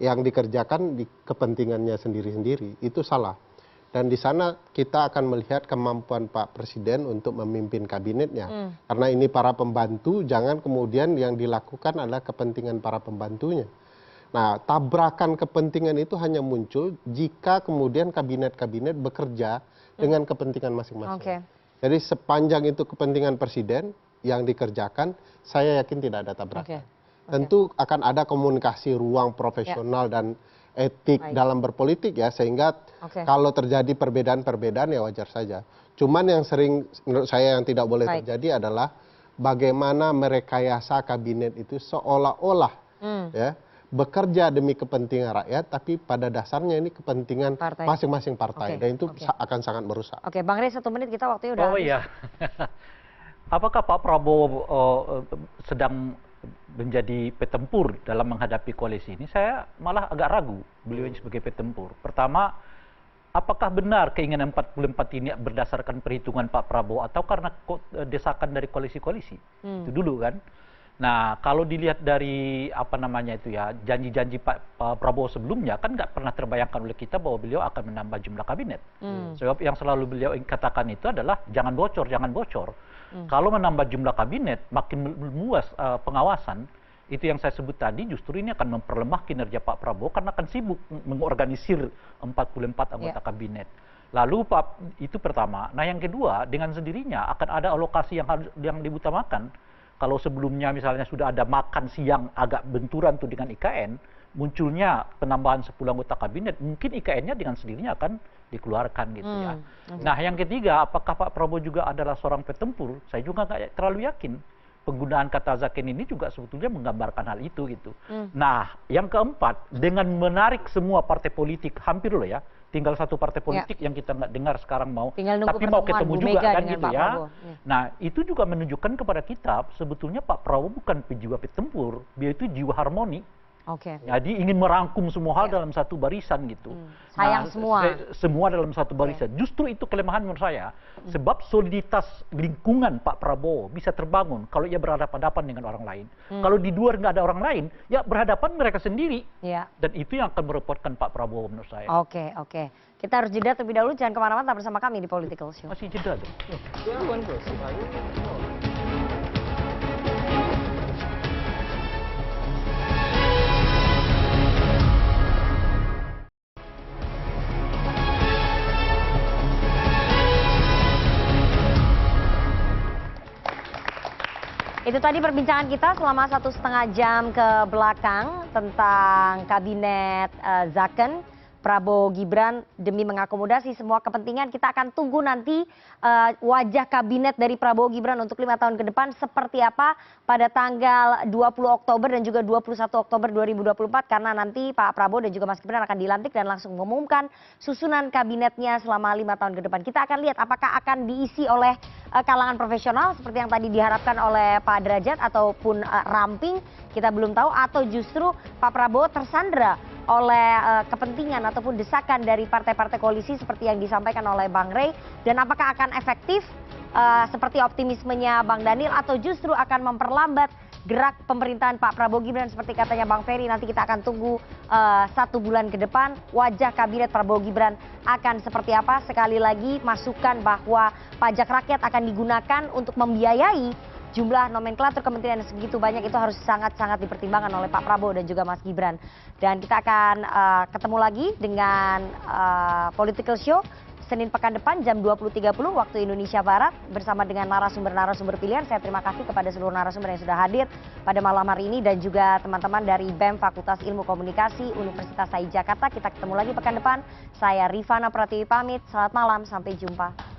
yang dikerjakan di kepentingannya sendiri-sendiri, itu salah. Dan di sana kita akan melihat kemampuan Pak Presiden untuk memimpin kabinetnya. Karena ini para pembantu, jangan kemudian yang dilakukan adalah kepentingan para pembantunya. Nah, tabrakan kepentingan itu hanya muncul jika kemudian kabinet-kabinet bekerja dengan kepentingan masing-masing. Jadi sepanjang itu kepentingan Presiden yang dikerjakan, saya yakin tidak ada tabrakan. tentu akan ada komunikasi ruang profesional dan etik dalam berpolitik ya, sehingga kalau terjadi perbedaan-perbedaan ya wajar saja. Cuman yang sering menurut saya yang tidak boleh terjadi adalah bagaimana merekayasa kabinet itu seolah-olah ya bekerja demi kepentingan rakyat, tapi pada dasarnya ini kepentingan masing-masing partai, dan itu akan sangat merusak. Oke, Bang Rey 1 menit, kita waktunya udah habis. Iya. Apakah Pak Prabowo sedang menjadi petempur dalam menghadapi koalisi ini? Saya malah agak ragu beliau ini sebagai petempur. Pertama, apakah benar keinginan 44 ini berdasarkan perhitungan Pak Prabowo atau karena desakan dari koalisi-koalisi? Itu dulu kan. Nah, kalau dilihat dari janji-janji Pak Prabowo sebelumnya kan nggak pernah terbayangkan oleh kita bahwa beliau akan menambah jumlah kabinet. Sebab yang selalu beliau katakan itu adalah jangan bocor, jangan bocor. Kalau menambah jumlah kabinet, makin meluas pengawasan, itu yang saya sebut tadi justru ini akan memperlemah kinerja Pak Prabowo karena akan sibuk mengorganisir 44 anggota kabinet. Lalu itu pertama. Nah yang kedua, dengan sendirinya akan ada alokasi yang diutamakan. Kalau sebelumnya misalnya sudah ada makan siang agak benturan tuh dengan IKN, munculnya penambahan 10 anggota kabinet, mungkin IKN-nya dengan sendirinya akan dikeluarkan gitu ya. Nah yang ketiga, apakah Pak Prabowo juga adalah seorang petempur? Saya juga nggak terlalu yakin. Penggunaan kata Zaken ini juga sebetulnya menggambarkan hal itu gitu. Nah yang keempat, dengan menarik semua partai politik, hampir loh ya, tinggal satu partai politik yang kita nggak dengar sekarang tapi mau ketemu juga kan gitu ya. Nah itu juga menunjukkan kepada kita sebetulnya Pak Prabowo bukan jiwa petempur, dia itu jiwa harmoni. Jadi ingin merangkum semua hal dalam satu barisan gitu. Sayang semua dalam satu barisan. Justru itu kelemahan menurut saya. Sebab soliditas lingkungan Pak Prabowo bisa terbangun kalau ia berhadapan-hadapan dengan orang lain. Kalau di luar nggak ada orang lain, ya berhadapan mereka sendiri. Dan itu yang akan merepotkan Pak Prabowo menurut saya. Oke. Kita harus jeda terlebih dahulu. Jangan kemana-mana, tetap bersama kami di Political Show. Masih jeda dong. Itu tadi perbincangan kita selama 1,5 jam ke belakang tentang kabinet Zaken, Prabowo Gibran demi mengakomodasi semua kepentingan. Kita akan tunggu nanti wajah kabinet dari Prabowo Gibran untuk 5 tahun ke depan seperti apa pada tanggal 20 Oktober dan juga 21 Oktober 2024 karena nanti Pak Prabowo dan juga Mas Gibran akan dilantik dan langsung mengumumkan susunan kabinetnya selama 5 tahun ke depan. Kita akan lihat apakah akan diisi oleh kalangan profesional seperti yang tadi diharapkan oleh Pak Derajat ataupun ramping, kita belum tahu, atau justru Pak Prabowo tersandra oleh kepentingan ataupun desakan dari partai-partai koalisi seperti yang disampaikan oleh Bang Rey, dan apakah akan efektif seperti optimismenya Bang Daniel atau justru akan memperlambat gerak pemerintahan Pak Prabowo Gibran seperti katanya Bang Ferry. Nanti kita akan tunggu 1 bulan ke depan wajah kabinet Prabowo Gibran akan seperti apa. Sekali lagi masukan bahwa pajak rakyat akan digunakan untuk membiayai jumlah nomenklatur kementerian yang segitu banyak itu harus sangat-sangat dipertimbangkan oleh Pak Prabowo dan juga Mas Gibran. Dan kita akan ketemu lagi dengan Political Show Senin pekan depan jam 20.30 waktu Indonesia Barat bersama dengan narasumber-narasumber pilihan. Saya terima kasih kepada seluruh narasumber yang sudah hadir pada malam hari ini dan juga teman-teman dari BEM Fakultas Ilmu Komunikasi Universitas Said Jakarta. Kita ketemu lagi pekan depan. Saya Rifana Pratiwi pamit. Selamat malam, sampai jumpa.